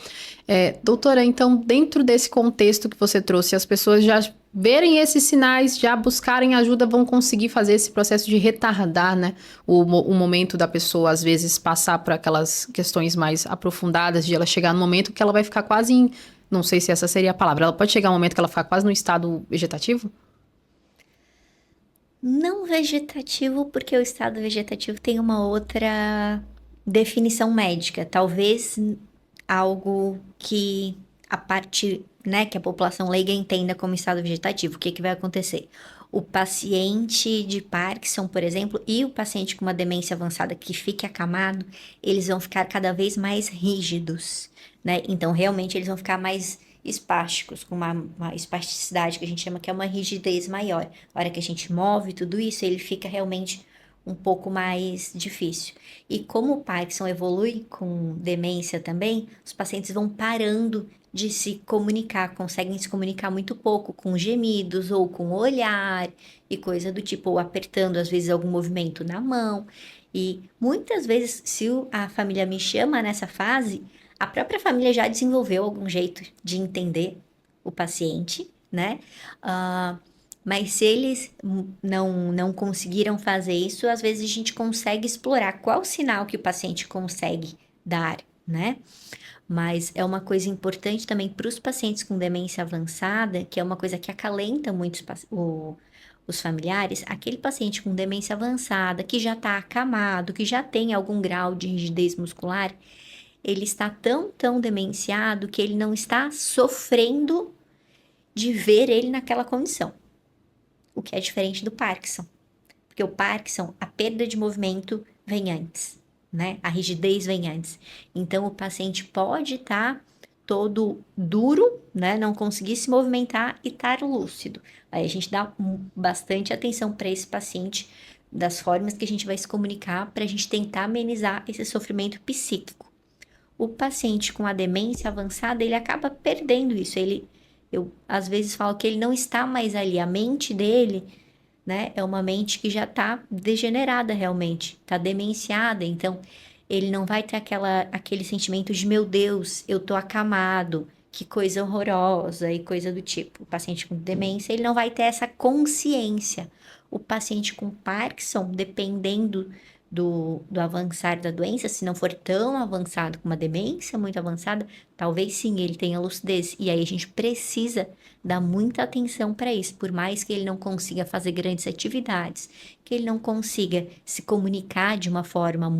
Doutora, então, dentro desse contexto que você trouxe, as pessoas já verem esses sinais, já buscarem ajuda, vão conseguir fazer esse processo de retardar, né? O momento da pessoa, às vezes, passar por aquelas questões mais aprofundadas, de ela chegar no momento que ela vai ficar quase em. Não sei se essa seria a palavra. Ela pode chegar um momento que ela fica quase no estado vegetativo? Não vegetativo, porque o estado vegetativo tem uma outra definição médica, talvez algo que a parte, né, que a população leiga entenda como estado vegetativo. O que que vai acontecer? O paciente de Parkinson, por exemplo, e o paciente com uma demência avançada que fique acamado, eles vão ficar cada vez mais rígidos, né? Então, realmente, eles vão ficar mais espásticos, com uma espasticidade que a gente chama que é uma rigidez maior. A hora que a gente move tudo isso, ele fica realmente um pouco mais difícil. E como o Parkinson evolui com demência também, os pacientes vão parando de se comunicar, conseguem se comunicar muito pouco com gemidos ou com o olhar e coisa do tipo, ou apertando às vezes algum movimento na mão. E muitas vezes, se a família me chama nessa fase, a própria família já desenvolveu algum jeito de entender o paciente, né? Mas se eles não conseguiram fazer isso, às vezes a gente consegue explorar qual sinal que o paciente consegue dar, né? Mas é uma coisa importante também para os pacientes com demência avançada, que é uma coisa que acalenta muito os familiares, aquele paciente com demência avançada, que já está acamado, que já tem algum grau de rigidez muscular, ele está tão demenciado que ele não está sofrendo de ver ele naquela condição. O que é diferente do Parkinson. Porque o Parkinson, a perda de movimento vem antes, né? A rigidez vem antes. Então, o paciente pode estar todo duro, né? Não conseguir se movimentar e estar lúcido. Aí a gente dá bastante atenção para esse paciente, das formas que a gente vai se comunicar para a gente tentar amenizar esse sofrimento psíquico. O paciente com a demência avançada, ele acaba perdendo isso. Eu às vezes falo que ele não está mais ali. A mente dele, né, é uma mente que já está degenerada realmente, está demenciada. Então, ele não vai ter aquele sentimento de, meu Deus, eu tô acamado, que coisa horrorosa e coisa do tipo. O paciente com demência, ele não vai ter essa consciência. O paciente com Parkinson, dependendo do avançar da doença, se não for tão avançado como uma demência muito avançada, talvez sim ele tenha lucidez. E aí a gente precisa dar muita atenção para isso, por mais que ele não consiga fazer grandes atividades, que ele não consiga se comunicar de uma forma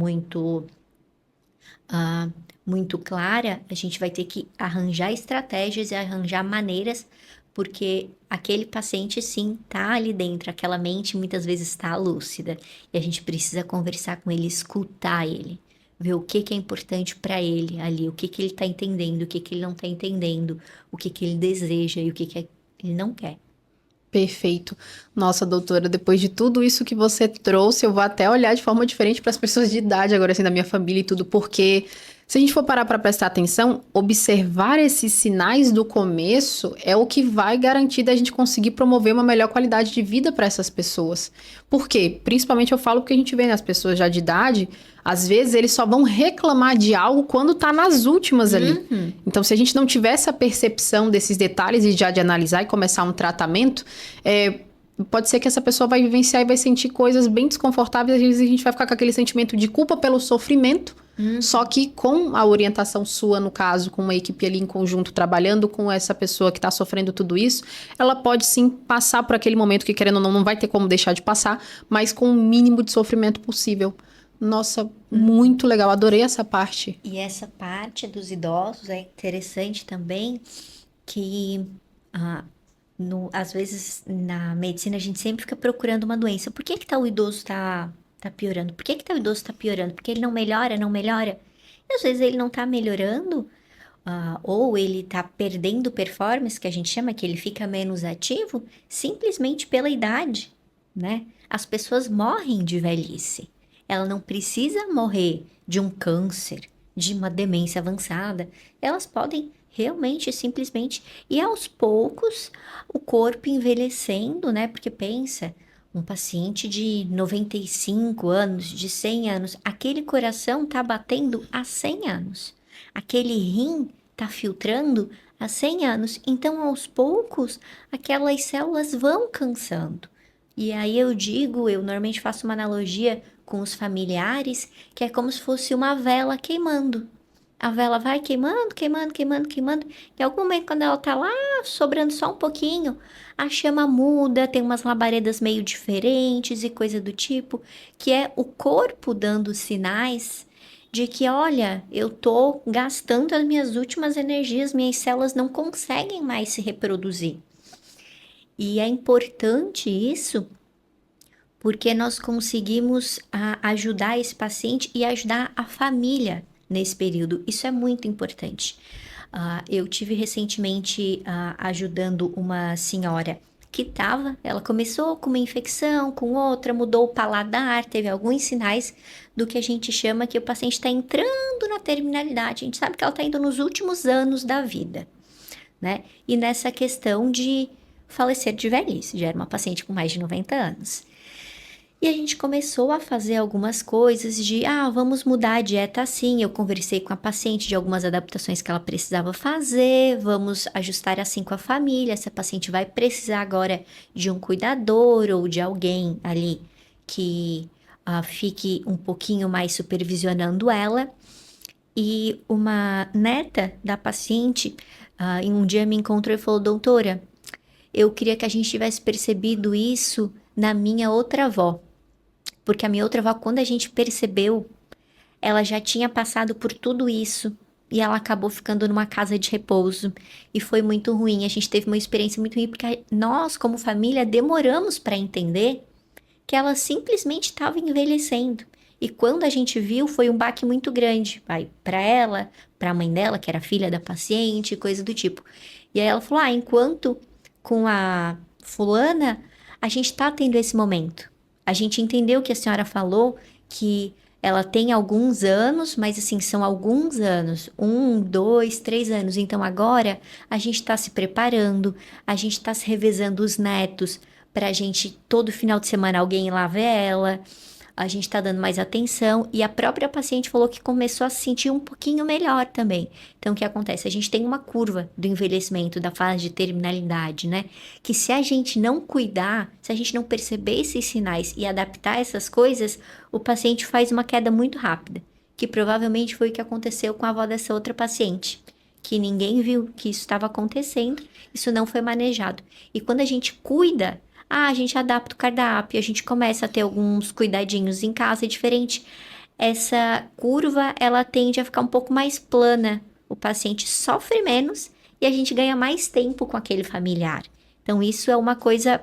ah, muito clara, a gente vai ter que arranjar estratégias e arranjar maneiras, porque aquele paciente sim está ali dentro, aquela mente muitas vezes está lúcida e a gente precisa conversar com ele, escutar ele, ver o que que é importante para ele ali, o que que ele está entendendo, o que que ele não está entendendo, o que que ele deseja e o que que ele não quer. Perfeito. Nossa, doutora, depois de tudo isso que você trouxe, eu vou até olhar de forma diferente para as pessoas de idade agora, assim, da minha família e tudo, porque se a gente for parar para prestar atenção, observar esses sinais do começo é o que vai garantir da gente conseguir promover uma melhor qualidade de vida para essas pessoas. Por quê? Principalmente eu falo porque a gente vê, né, as pessoas já de idade, às vezes eles só vão reclamar de algo quando tá nas últimas ali. Então, se a gente não tiver essa percepção desses detalhes e já de analisar e começar um tratamento, pode ser que essa pessoa vai vivenciar e vai sentir coisas bem desconfortáveis, às vezes a gente vai ficar com aquele sentimento de culpa pelo sofrimento, só que com a orientação sua, no caso, com uma equipe ali em conjunto, trabalhando com essa pessoa que está sofrendo tudo isso, ela pode sim passar por aquele momento que, querendo ou não vai ter como deixar de passar, mas com o mínimo de sofrimento possível. Nossa, muito legal, adorei essa parte. E essa parte dos idosos é interessante também que Às vezes, na medicina, a gente sempre fica procurando uma doença. Por que que o idoso tá piorando? Por que que o idoso tá piorando? Porque ele não melhora, não melhora. E às vezes ele não tá melhorando, ou ele tá perdendo performance, que a gente chama que ele fica menos ativo, simplesmente pela idade, né? As pessoas morrem de velhice. Ela não precisa morrer de um câncer, de uma demência avançada. Elas podem realmente, simplesmente, e aos poucos, o corpo envelhecendo, né? Porque pensa, um paciente de 95 anos, de 100 anos, aquele coração tá batendo há 100 anos. Aquele rim tá filtrando há 100 anos. Então, aos poucos, aquelas células vão cansando. E aí eu normalmente faço uma analogia com os familiares, que é como se fosse uma vela queimando. A vela vai queimando, queimando, queimando, queimando. Em algum momento, quando ela tá lá sobrando só um pouquinho, a chama muda, tem umas labaredas meio diferentes e coisa do tipo, que é o corpo dando sinais de que, olha, eu tô gastando as minhas últimas energias, minhas células não conseguem mais se reproduzir. E é importante isso porque nós conseguimos ajudar esse paciente e ajudar a família nesse período. Isso é muito importante. Eu tive recentemente ajudando uma senhora que ela começou com uma infecção, com outra, mudou o paladar, teve alguns sinais do que a gente chama que o paciente está entrando na terminalidade. A gente sabe que ela está indo nos últimos anos da vida, né? E nessa questão de falecer de velhice, já era uma paciente com mais de 90 anos. E a gente começou a fazer algumas coisas de, vamos mudar a dieta assim. Eu conversei com a paciente de algumas adaptações que ela precisava fazer, vamos ajustar assim com a família. Se a paciente vai precisar agora de um cuidador ou de alguém ali que fique um pouquinho mais supervisionando ela. E uma neta da paciente, em um dia me encontrou e falou: doutora, eu queria que a gente tivesse percebido isso na minha outra avó. Porque a minha outra avó, quando a gente percebeu, ela já tinha passado por tudo isso e ela acabou ficando numa casa de repouso e foi muito ruim. A gente teve uma experiência muito ruim porque nós, como família, demoramos para entender que ela simplesmente estava envelhecendo. E quando a gente viu, foi um baque muito grande, para ela, para a mãe dela, que era filha da paciente, coisa do tipo. E aí ela falou: enquanto com a fulana, a gente está tendo esse momento. A gente entendeu que a senhora falou, que ela tem alguns anos, mas assim, são alguns anos, 1, 2, 3 anos. Então agora a gente está se preparando, a gente está se revezando os netos para a gente, todo final de semana, alguém ir lá ver ela. A gente está dando mais atenção e a própria paciente falou que começou a se sentir um pouquinho melhor também. Então, o que acontece? A gente tem uma curva do envelhecimento, da fase de terminalidade, né? Que se a gente não cuidar, se a gente não perceber esses sinais e adaptar essas coisas, o paciente faz uma queda muito rápida, que provavelmente foi o que aconteceu com a avó dessa outra paciente, que ninguém viu que isso estava acontecendo, isso não foi manejado. E quando a gente cuida, a gente adapta o cardápio, a gente começa a ter alguns cuidadinhos em casa, é diferente. Essa curva, ela tende a ficar um pouco mais plana. O paciente sofre menos e a gente ganha mais tempo com aquele familiar. Então, isso é uma coisa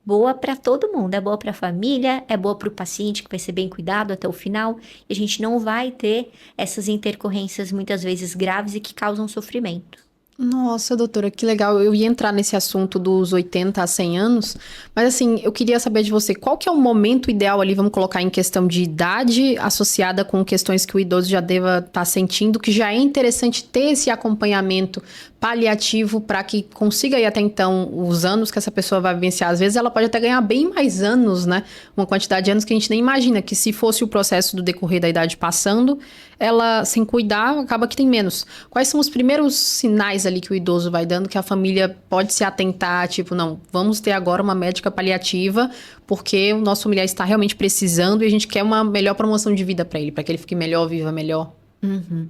boa para todo mundo. É boa para a família, é boa para o paciente que vai ser bem cuidado até o final. E a gente não vai ter essas intercorrências muitas vezes graves e que causam sofrimento. Nossa, doutora, que legal. Eu ia entrar nesse assunto dos 80 a 100 anos, mas assim, eu queria saber de você, qual que é o momento ideal ali, vamos colocar em questão de idade associada com questões que o idoso já deva estar sentindo, que já é interessante ter esse acompanhamento paliativo para que consiga ir até então os anos que essa pessoa vai vivenciar. Às vezes ela pode até ganhar bem mais anos, né? Uma quantidade de anos que a gente nem imagina, que se fosse o processo do decorrer da idade passando, ela, sem cuidar, acaba que tem menos. Quais são os primeiros sinais ali que o idoso vai dando que a família pode se atentar, tipo, não, vamos ter agora uma médica paliativa porque o nosso familiar está realmente precisando e a gente quer uma melhor promoção de vida para que ele fique melhor, viva melhor? Uhum.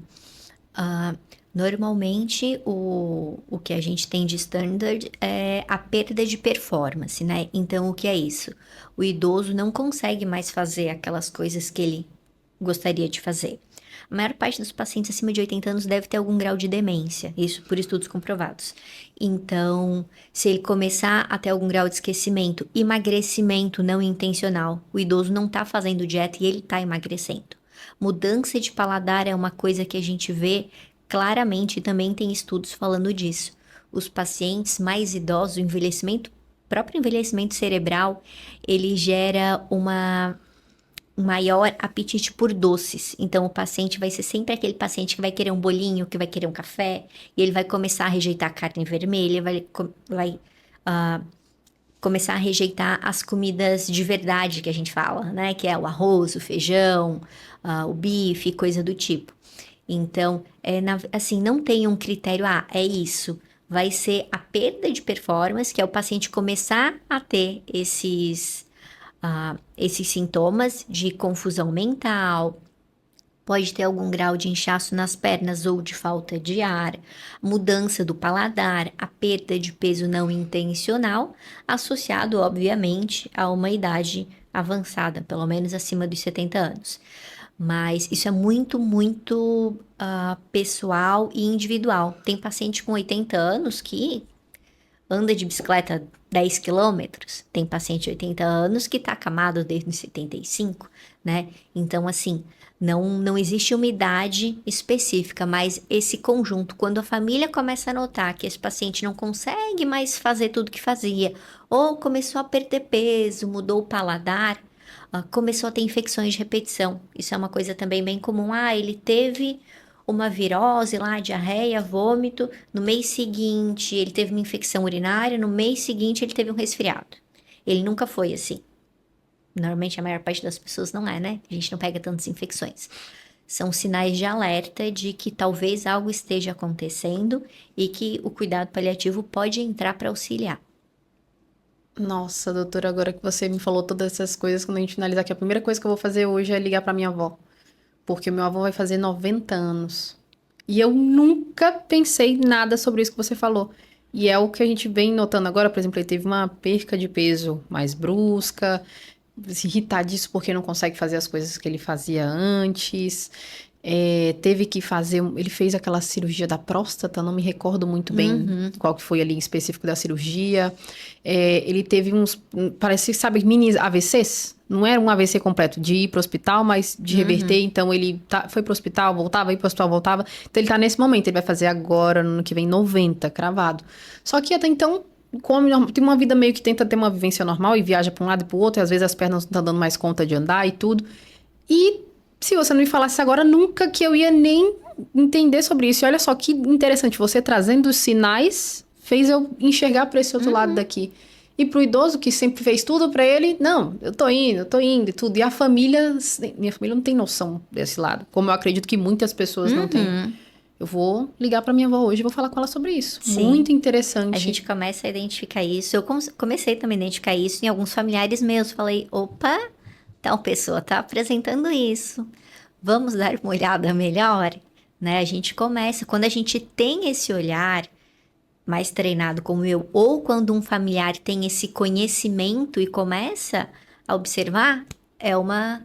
Normalmente, o que a gente tem de standard é a perda de performance, né? Então, o que é isso? O idoso não consegue mais fazer aquelas coisas que ele gostaria de fazer. A maior parte dos pacientes acima de 80 anos deve ter algum grau de demência, isso por estudos comprovados. Então, se ele começar a ter algum grau de esquecimento, emagrecimento não intencional, o idoso não está fazendo dieta e ele está emagrecendo. Mudança de paladar é uma coisa que a gente vê claramente e também tem estudos falando disso. Os pacientes mais idosos, o próprio envelhecimento cerebral, ele gera um maior apetite por doces. Então, o paciente vai ser sempre aquele paciente que vai querer um bolinho, que vai querer um café, e ele vai começar a rejeitar a carne vermelha, vai começar a rejeitar as comidas de verdade que a gente fala, né? Que é o arroz, o feijão, o bife, coisa do tipo. Então, assim, não tem um critério, é isso. Vai ser a perda de performance, que é o paciente começar a ter esses sintomas de confusão mental, pode ter algum grau de inchaço nas pernas ou de falta de ar, mudança do paladar, a perda de peso não intencional, associado, obviamente, a uma idade avançada, pelo menos acima dos 70 anos. Mas isso é muito, muito pessoal e individual. Tem paciente com 80 anos que anda de bicicleta 10 quilômetros. Tem paciente de 80 anos que está acamado desde os 75, né? Então, assim, não existe uma idade específica, mas esse conjunto, quando a família começa a notar que esse paciente não consegue mais fazer tudo que fazia, ou começou a perder peso, mudou o paladar, começou a ter infecções de repetição. Isso é uma coisa também bem comum. Ele teve uma virose lá, diarreia, vômito. No mês seguinte, ele teve uma infecção urinária. No mês seguinte, ele teve um resfriado. Ele nunca foi assim. Normalmente, a maior parte das pessoas não é, né? A gente não pega tantas infecções. São sinais de alerta de que talvez algo esteja acontecendo e que o cuidado paliativo pode entrar para auxiliar. Nossa, doutora, agora que você me falou todas essas coisas, quando a gente finalizar aqui, a primeira coisa que eu vou fazer hoje é ligar pra minha avó. Porque o meu avô vai fazer 90 anos. E eu nunca pensei nada sobre isso que você falou. E é o que a gente vem notando agora, por exemplo, ele teve uma perca de peso mais brusca, se irritar disso porque não consegue fazer as coisas que ele fazia antes. Teve que fazer, ele fez aquela cirurgia da próstata, não me recordo muito bem qual que foi ali em específico da cirurgia. Ele teve parece, sabe, mini AVCs? Não era um AVC completo, de ir pro hospital, mas de reverter. Então, ele foi pro hospital, voltava, ia pro hospital, voltava. Então, ele tá nesse momento, ele vai fazer agora, no ano que vem, 90, cravado. Só que até então, tem uma vida meio que tenta ter uma vivência normal e viaja pra um lado e pro outro, e às vezes as pernas não estão dando mais conta de andar e tudo. E se você não me falasse agora, nunca que eu ia nem entender sobre isso. E olha só que interessante, você trazendo os sinais fez eu enxergar para esse outro lado daqui. E pro idoso que sempre fez tudo para ele, não, eu tô indo e tudo. E minha família não tem noção desse lado, como eu acredito que muitas pessoas não têm. Eu vou ligar para minha avó hoje e vou falar com ela sobre isso. Sim. Muito interessante. A gente começa a identificar isso. Eu comecei também a identificar isso em alguns familiares meus. Falei, opa, tal pessoa tá apresentando isso. Vamos dar uma olhada melhor, né? A gente começa, quando a gente tem esse olhar mais treinado como eu, ou quando um familiar tem esse conhecimento e começa a observar, é uma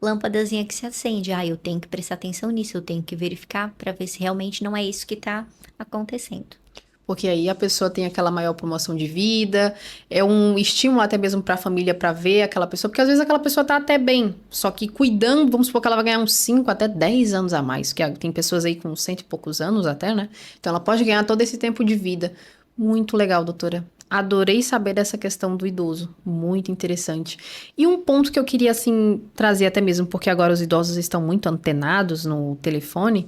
lâmpadazinha que se acende. Eu tenho que prestar atenção nisso, eu tenho que verificar para ver se realmente não é isso que está acontecendo. Porque aí a pessoa tem aquela maior promoção de vida, é um estímulo até mesmo para a família para ver aquela pessoa, porque às vezes aquela pessoa tá até bem, só que cuidando, vamos supor que ela vai ganhar uns 5 até 10 anos a mais, que tem pessoas aí com 100 e poucos anos até, né? Então ela pode ganhar todo esse tempo de vida. Muito legal, doutora. Adorei saber dessa questão do idoso, muito interessante. E um ponto que eu queria, assim, trazer até mesmo, porque agora os idosos estão muito antenados no telefone,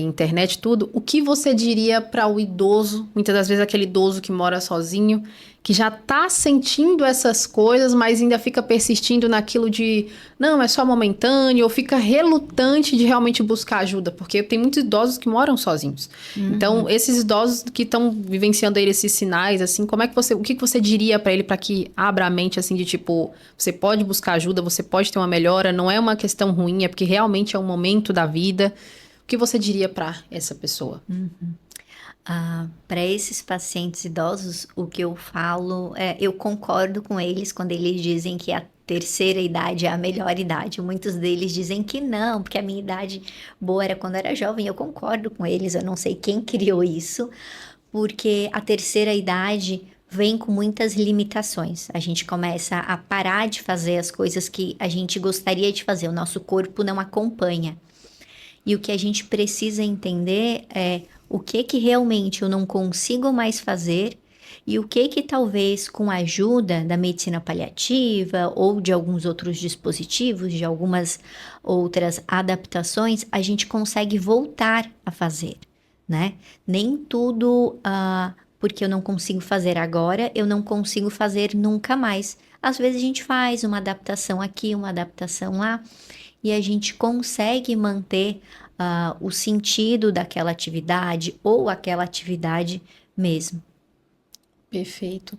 internet, tudo. O que você diria para o idoso, muitas das vezes aquele idoso que mora sozinho, que já tá sentindo essas coisas, mas ainda fica persistindo naquilo de, não, é só momentâneo, ou fica relutante de realmente buscar ajuda, porque tem muitos idosos que moram sozinhos. Então, esses idosos que estão vivenciando aí esses sinais, assim, o que você diria para ele para que abra a mente, assim, de tipo, você pode buscar ajuda, você pode ter uma melhora, não é uma questão ruim, é porque realmente é um momento da vida. O que você diria para essa pessoa? Para esses pacientes idosos, o que eu falo eu concordo com eles quando eles dizem que terceira idade é a melhor idade. Muitos deles dizem que não, porque a minha idade boa era quando eu era jovem. Eu concordo com eles, eu não sei quem criou isso, porque a terceira idade vem com muitas limitações. A gente começa a parar de fazer as coisas que a gente gostaria de fazer, o nosso corpo não acompanha. E o que a gente precisa entender é o que que realmente eu não consigo mais fazer e o que que talvez com a ajuda da medicina paliativa ou de alguns outros dispositivos, de algumas outras adaptações, a gente consegue voltar a fazer, né? Nem tudo, porque eu não consigo fazer agora, eu não consigo fazer nunca mais. Às vezes a gente faz uma adaptação aqui, uma adaptação lá, e a gente consegue manter o sentido daquela atividade ou aquela atividade mesmo. Perfeito.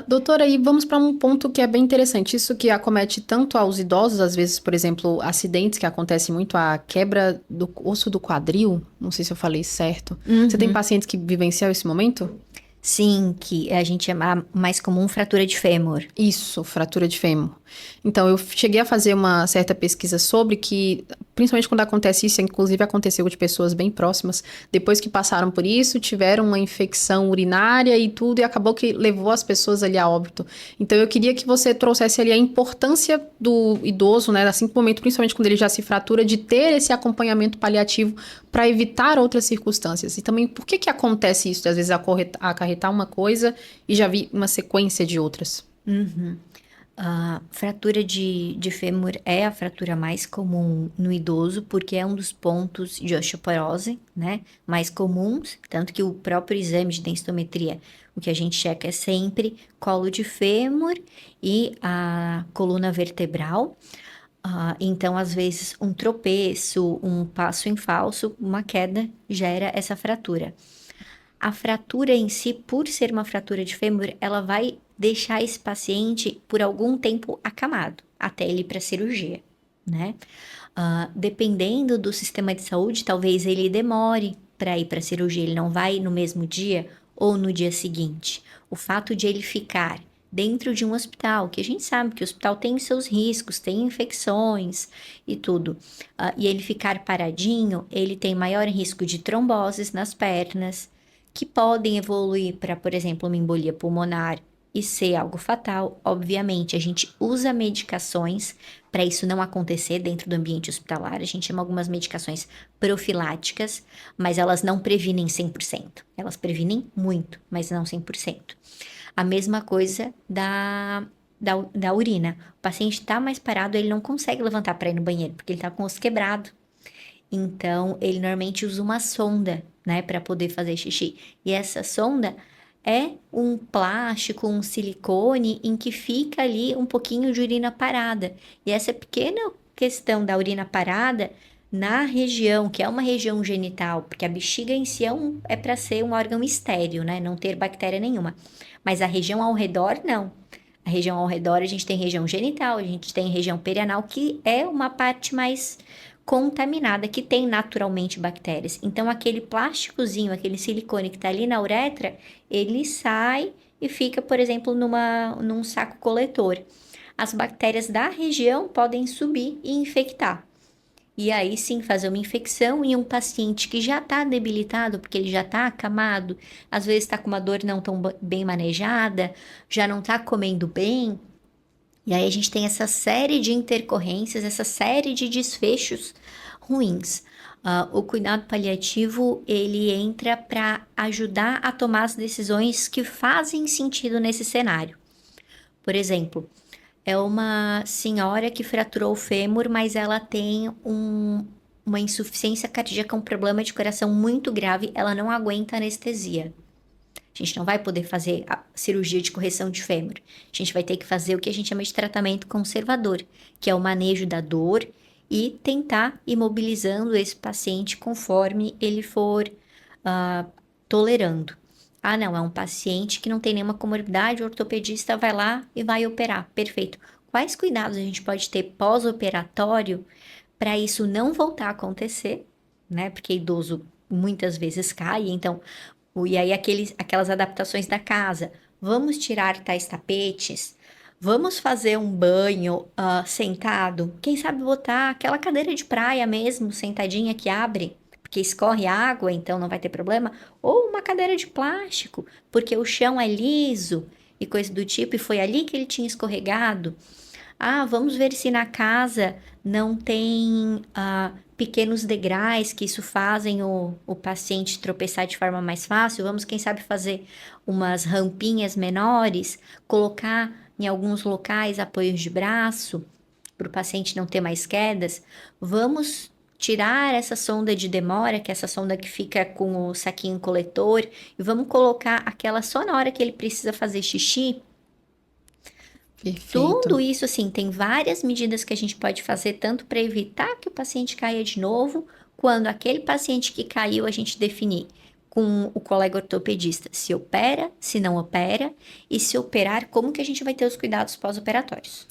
Doutora, e vamos para um ponto que é bem interessante. Isso que acomete tanto aos idosos, às vezes, por exemplo, acidentes que acontecem muito, a quebra do osso do quadril. Não sei se eu falei certo. Você tem pacientes que vivenciam esse momento? Sim, que a gente chama mais comum fratura de fêmur. Isso, fratura de fêmur. Então, eu cheguei a fazer uma certa pesquisa sobre que, principalmente quando acontece isso, inclusive aconteceu de pessoas bem próximas, depois que passaram por isso, tiveram uma infecção urinária e tudo, e acabou que levou as pessoas ali a óbito. Então, eu queria que você trouxesse ali a importância do idoso, né, assim, no momento, principalmente quando ele já se fratura, de ter esse acompanhamento paliativo para evitar outras circunstâncias. E também, por que que acontece isso, de, às vezes, acarretar uma coisa e já vir uma sequência de outras? A fratura de fêmur é a fratura mais comum no idoso, porque é um dos pontos de osteoporose, né, mais comuns, tanto que o próprio exame de densitometria, o que a gente checa é sempre colo de fêmur e a coluna vertebral. Então, às vezes, um tropeço, um passo em falso, uma queda gera essa fratura. A fratura em si, por ser uma fratura de fêmur, ela vai deixar esse paciente por algum tempo acamado, até ele ir para cirurgia, né? Dependendo do sistema de saúde, talvez ele demore para ir para cirurgia, ele não vai no mesmo dia ou no dia seguinte. O fato de ele ficar dentro de um hospital, que a gente sabe que o hospital tem os seus riscos, tem infecções e tudo, e ele ficar paradinho, ele tem maior risco de tromboses nas pernas, que podem evoluir para, por exemplo, uma embolia pulmonar e ser algo fatal. Obviamente, a gente usa medicações para isso não acontecer dentro do ambiente hospitalar. A gente chama algumas medicações profiláticas, mas elas não previnem 100%. Elas previnem muito, mas não 100%. A mesma coisa da urina. O paciente está mais parado, ele não consegue levantar para ir no banheiro, porque ele está com o osso quebrado. Então, ele normalmente usa uma sonda, né, para poder fazer xixi. E essa sonda é um plástico, um silicone, em que fica ali um pouquinho de urina parada. E essa pequena questão da urina parada na região, que é uma região genital, porque a bexiga em si é para ser um órgão estéril, né, não ter bactéria nenhuma. Mas a região ao redor, não. A região ao redor, a gente tem região genital, a gente tem região perianal, que é uma parte mais contaminada, que tem naturalmente bactérias. Então, aquele plásticozinho, aquele silicone que está ali na uretra, ele sai e fica, por exemplo, num saco coletor. As bactérias da região podem subir e infectar. E aí sim fazer uma infecção em um paciente que já está debilitado, porque ele já está acamado, às vezes está com uma dor não tão bem manejada, já não está comendo bem. E aí a gente tem essa série de intercorrências, essa série de desfechos ruins. O cuidado paliativo, ele entra para ajudar a tomar as decisões que fazem sentido nesse cenário. Por exemplo, é uma senhora que fraturou o fêmur, mas ela tem uma insuficiência cardíaca, um problema de coração muito grave, ela não aguenta anestesia. A gente não vai poder fazer a cirurgia de correção de fêmur. A gente vai ter que fazer o que a gente chama de tratamento conservador, que é o manejo da dor e tentar ir mobilizando esse paciente conforme ele for tolerando. Não, é um paciente que não tem nenhuma comorbidade, o ortopedista vai lá e vai operar. Perfeito. Quais cuidados a gente pode ter pós-operatório para isso não voltar a acontecer, né? Porque idoso muitas vezes cai, então... E aí aquelas adaptações da casa. Vamos tirar tais tapetes, Vamos fazer um banho sentado? Quem sabe botar aquela cadeira de praia mesmo, sentadinha que abre, porque escorre água, então não vai ter problema. Ou uma cadeira de plástico, porque o chão é liso e coisa do tipo, e foi ali que ele tinha escorregado. Ah, vamos ver se na casa não tem pequenos degraus que isso fazem o paciente tropeçar de forma mais fácil. Vamos, quem sabe, fazer umas rampinhas menores, colocar em alguns locais apoios de braço para o paciente não ter mais quedas. Vamos tirar essa sonda de demora, que é essa sonda que fica com o saquinho coletor, e vamos colocar aquela só na hora que ele precisa fazer xixi. Perfeito. Tudo isso, assim, tem várias medidas que a gente pode fazer, tanto para evitar que o paciente caia de novo, quando aquele paciente que caiu, a gente definir com o colega ortopedista se opera, se não opera, e se operar, como que a gente vai ter os cuidados pós-operatórios.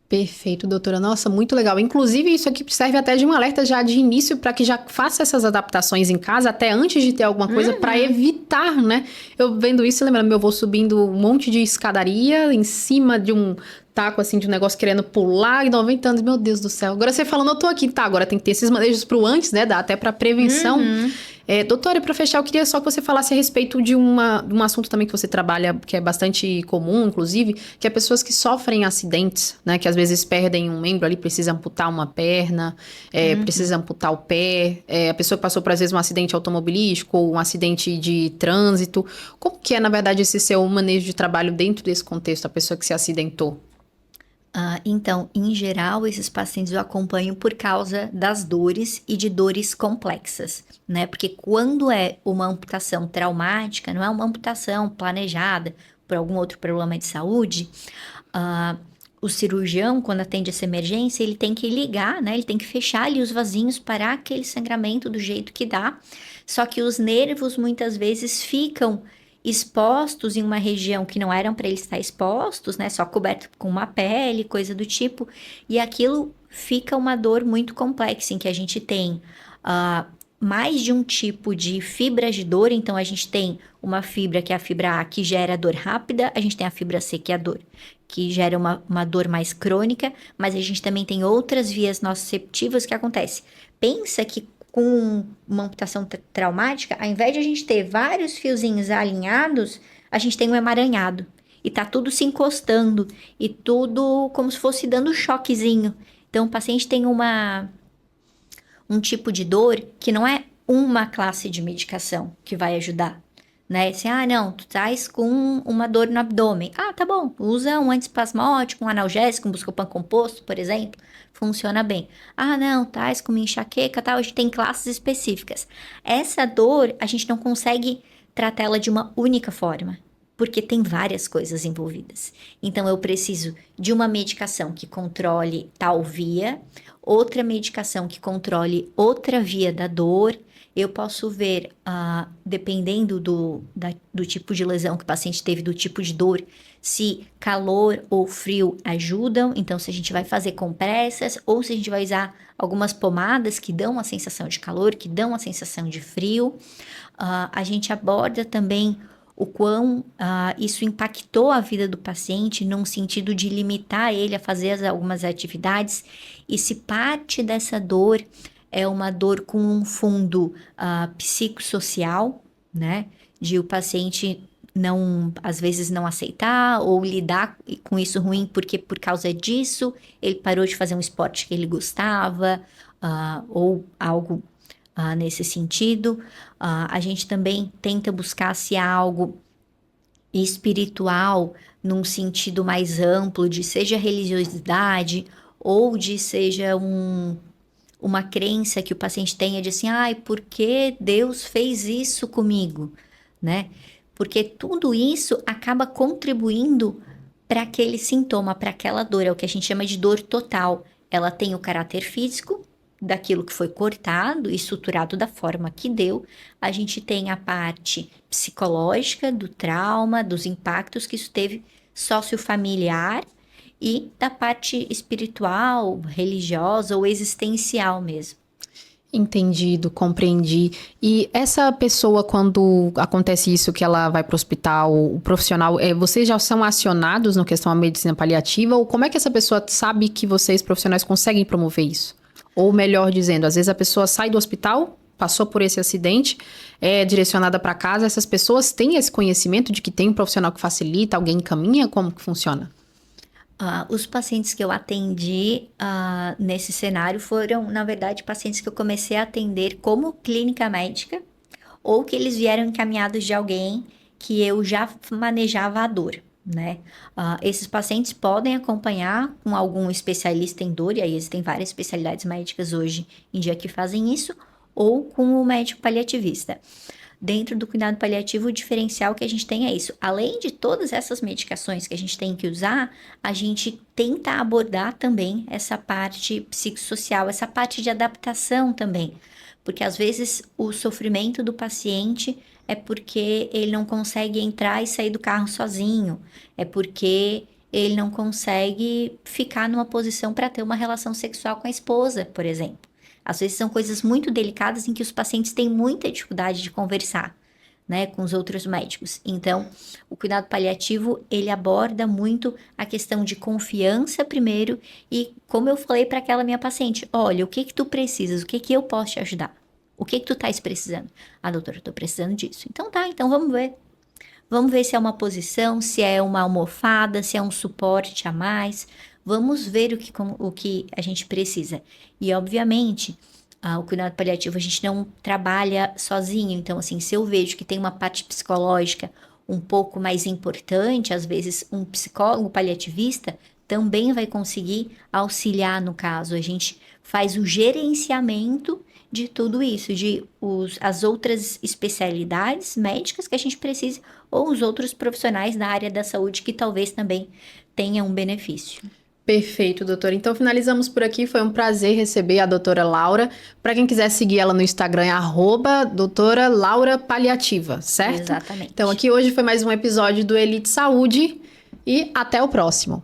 Perfeito, doutora. Nossa, muito legal. Inclusive, isso aqui serve até de um alerta já de início para que já faça essas adaptações em casa, até antes de ter alguma coisa, para evitar, né? Eu vendo isso, lembrando, meu avô subindo um monte de escadaria em cima de um taco, assim, de um negócio querendo pular, e 90 anos, meu Deus do céu. Agora você falando, eu tô aqui, tá? Agora tem que ter esses manejos pro antes, né? Dá até para prevenção. Doutora, para fechar, eu queria só que você falasse a respeito de um assunto também que você trabalha, que é bastante comum, inclusive, que é pessoas que sofrem acidentes, né? Que às vezes perdem um membro ali, precisa amputar uma perna, precisa amputar o pé, a pessoa que passou por, às vezes, um acidente automobilístico ou um acidente de trânsito. Como que é, na verdade, esse seu manejo de trabalho dentro desse contexto, a pessoa que se acidentou? Então, em geral, esses pacientes eu acompanho por causa das dores e de dores complexas, né? Porque quando é uma amputação traumática, não é uma amputação planejada por algum outro problema de saúde, o cirurgião, quando atende essa emergência, ele tem que ligar, né? Ele tem que fechar ali os vasinhos, parar aquele sangramento do jeito que dá. Só que os nervos muitas vezes ficam expostos em uma região que não eram para eles estar expostos, né? Só coberto com uma pele, coisa do tipo. E aquilo fica uma dor muito complexa, em que a gente tem mais de um tipo de fibras de dor. Então, a gente tem uma fibra que é a fibra A, que gera dor rápida. A gente tem a fibra C, que é a dor que gera uma dor mais crônica. Mas a gente também tem outras vias nociceptivas que acontecem. Pensa que com uma amputação traumática, ao invés de a gente ter vários fiozinhos alinhados, a gente tem um emaranhado. E tá tudo se encostando. E tudo como se fosse dando choquezinho. Então, o paciente tem um tipo de dor que não é uma classe de medicação que vai ajudar, né? Assim, não, tu estás com uma dor no abdômen. Tá bom, usa um antiespasmódico, um analgésico, um Buscopan composto, por exemplo, funciona bem. Não, estás com uma enxaqueca, tal, a gente tem classes específicas. Essa dor, a gente não consegue tratar ela de uma única forma, porque tem várias coisas envolvidas. Então, eu preciso de uma medicação que controle tal via, outra medicação que controle outra via da dor. Eu posso ver, dependendo do tipo de lesão que o paciente teve, do tipo de dor, se calor ou frio ajudam. Então, se a gente vai fazer compressas ou se a gente vai usar algumas pomadas que dão a sensação de calor, que dão a sensação de frio. A gente aborda também o quão isso impactou a vida do paciente num sentido de limitar ele a fazer algumas atividades, e se parte dessa dor é uma dor com um fundo psicossocial, né? De o paciente não, às vezes, não aceitar ou lidar com isso ruim porque por causa disso ele parou de fazer um esporte que ele gostava, ou algo nesse sentido. A gente também tenta buscar se há algo espiritual num sentido mais amplo, de seja religiosidade ou de seja uma crença que o paciente tenha de assim, por que Deus fez isso comigo, né? Porque tudo isso acaba contribuindo para aquele sintoma, para aquela dor, é o que a gente chama de dor total. Ela tem o caráter físico, daquilo que foi cortado e suturado da forma que deu. A gente tem a parte psicológica do trauma, dos impactos que isso teve sociofamiliar, e da parte espiritual, religiosa ou existencial mesmo. Entendido, compreendi. E essa pessoa, quando acontece isso, que ela vai para o hospital, o profissional, vocês já são acionados no questão da medicina paliativa? Ou como é que essa pessoa sabe que vocês, profissionais, conseguem promover isso? Ou melhor dizendo, às vezes a pessoa sai do hospital, passou por esse acidente, é direcionada para casa, essas pessoas têm esse conhecimento de que tem um profissional que facilita, alguém encaminha? Como que funciona? Os pacientes que eu atendi nesse cenário foram, na verdade, pacientes que eu comecei a atender como clínica médica ou que eles vieram encaminhados de alguém que eu já manejava a dor, né? Esses pacientes podem acompanhar com algum especialista em dor, e aí existem várias especialidades médicas hoje em dia que fazem isso, ou com o médico paliativista. Dentro do cuidado paliativo, o diferencial que a gente tem é isso. Além de todas essas medicações que a gente tem que usar, a gente tenta abordar também essa parte psicossocial, essa parte de adaptação também. Porque às vezes o sofrimento do paciente é porque ele não consegue entrar e sair do carro sozinho, é porque ele não consegue ficar numa posição para ter uma relação sexual com a esposa, por exemplo. Às vezes são coisas muito delicadas em que os pacientes têm muita dificuldade de conversar, né, com os outros médicos. Então, o cuidado paliativo, ele aborda muito a questão de confiança primeiro e, como eu falei para aquela minha paciente, olha, o que que tu precisas? O que que eu posso te ajudar? O que que tu estás precisando? Doutora, eu tô precisando disso. Então tá, então vamos ver. Vamos ver se é uma posição, se é uma almofada, se é um suporte a mais. Vamos ver o que a gente precisa. E, obviamente, o cuidado paliativo a gente não trabalha sozinho. Então, assim, se eu vejo que tem uma parte psicológica um pouco mais importante, às vezes um psicólogo paliativista também vai conseguir auxiliar no caso. A gente faz o gerenciamento de tudo isso, as outras especialidades médicas que a gente precise, ou os outros profissionais da área da saúde que talvez também tenham um benefício. Perfeito, doutora. Então, finalizamos por aqui. Foi um prazer receber a doutora Laura. Para quem quiser seguir ela no Instagram, é doutora Laura Paliativa, certo? Exatamente. Então, aqui hoje foi mais um episódio do Elite Saúde e até o próximo.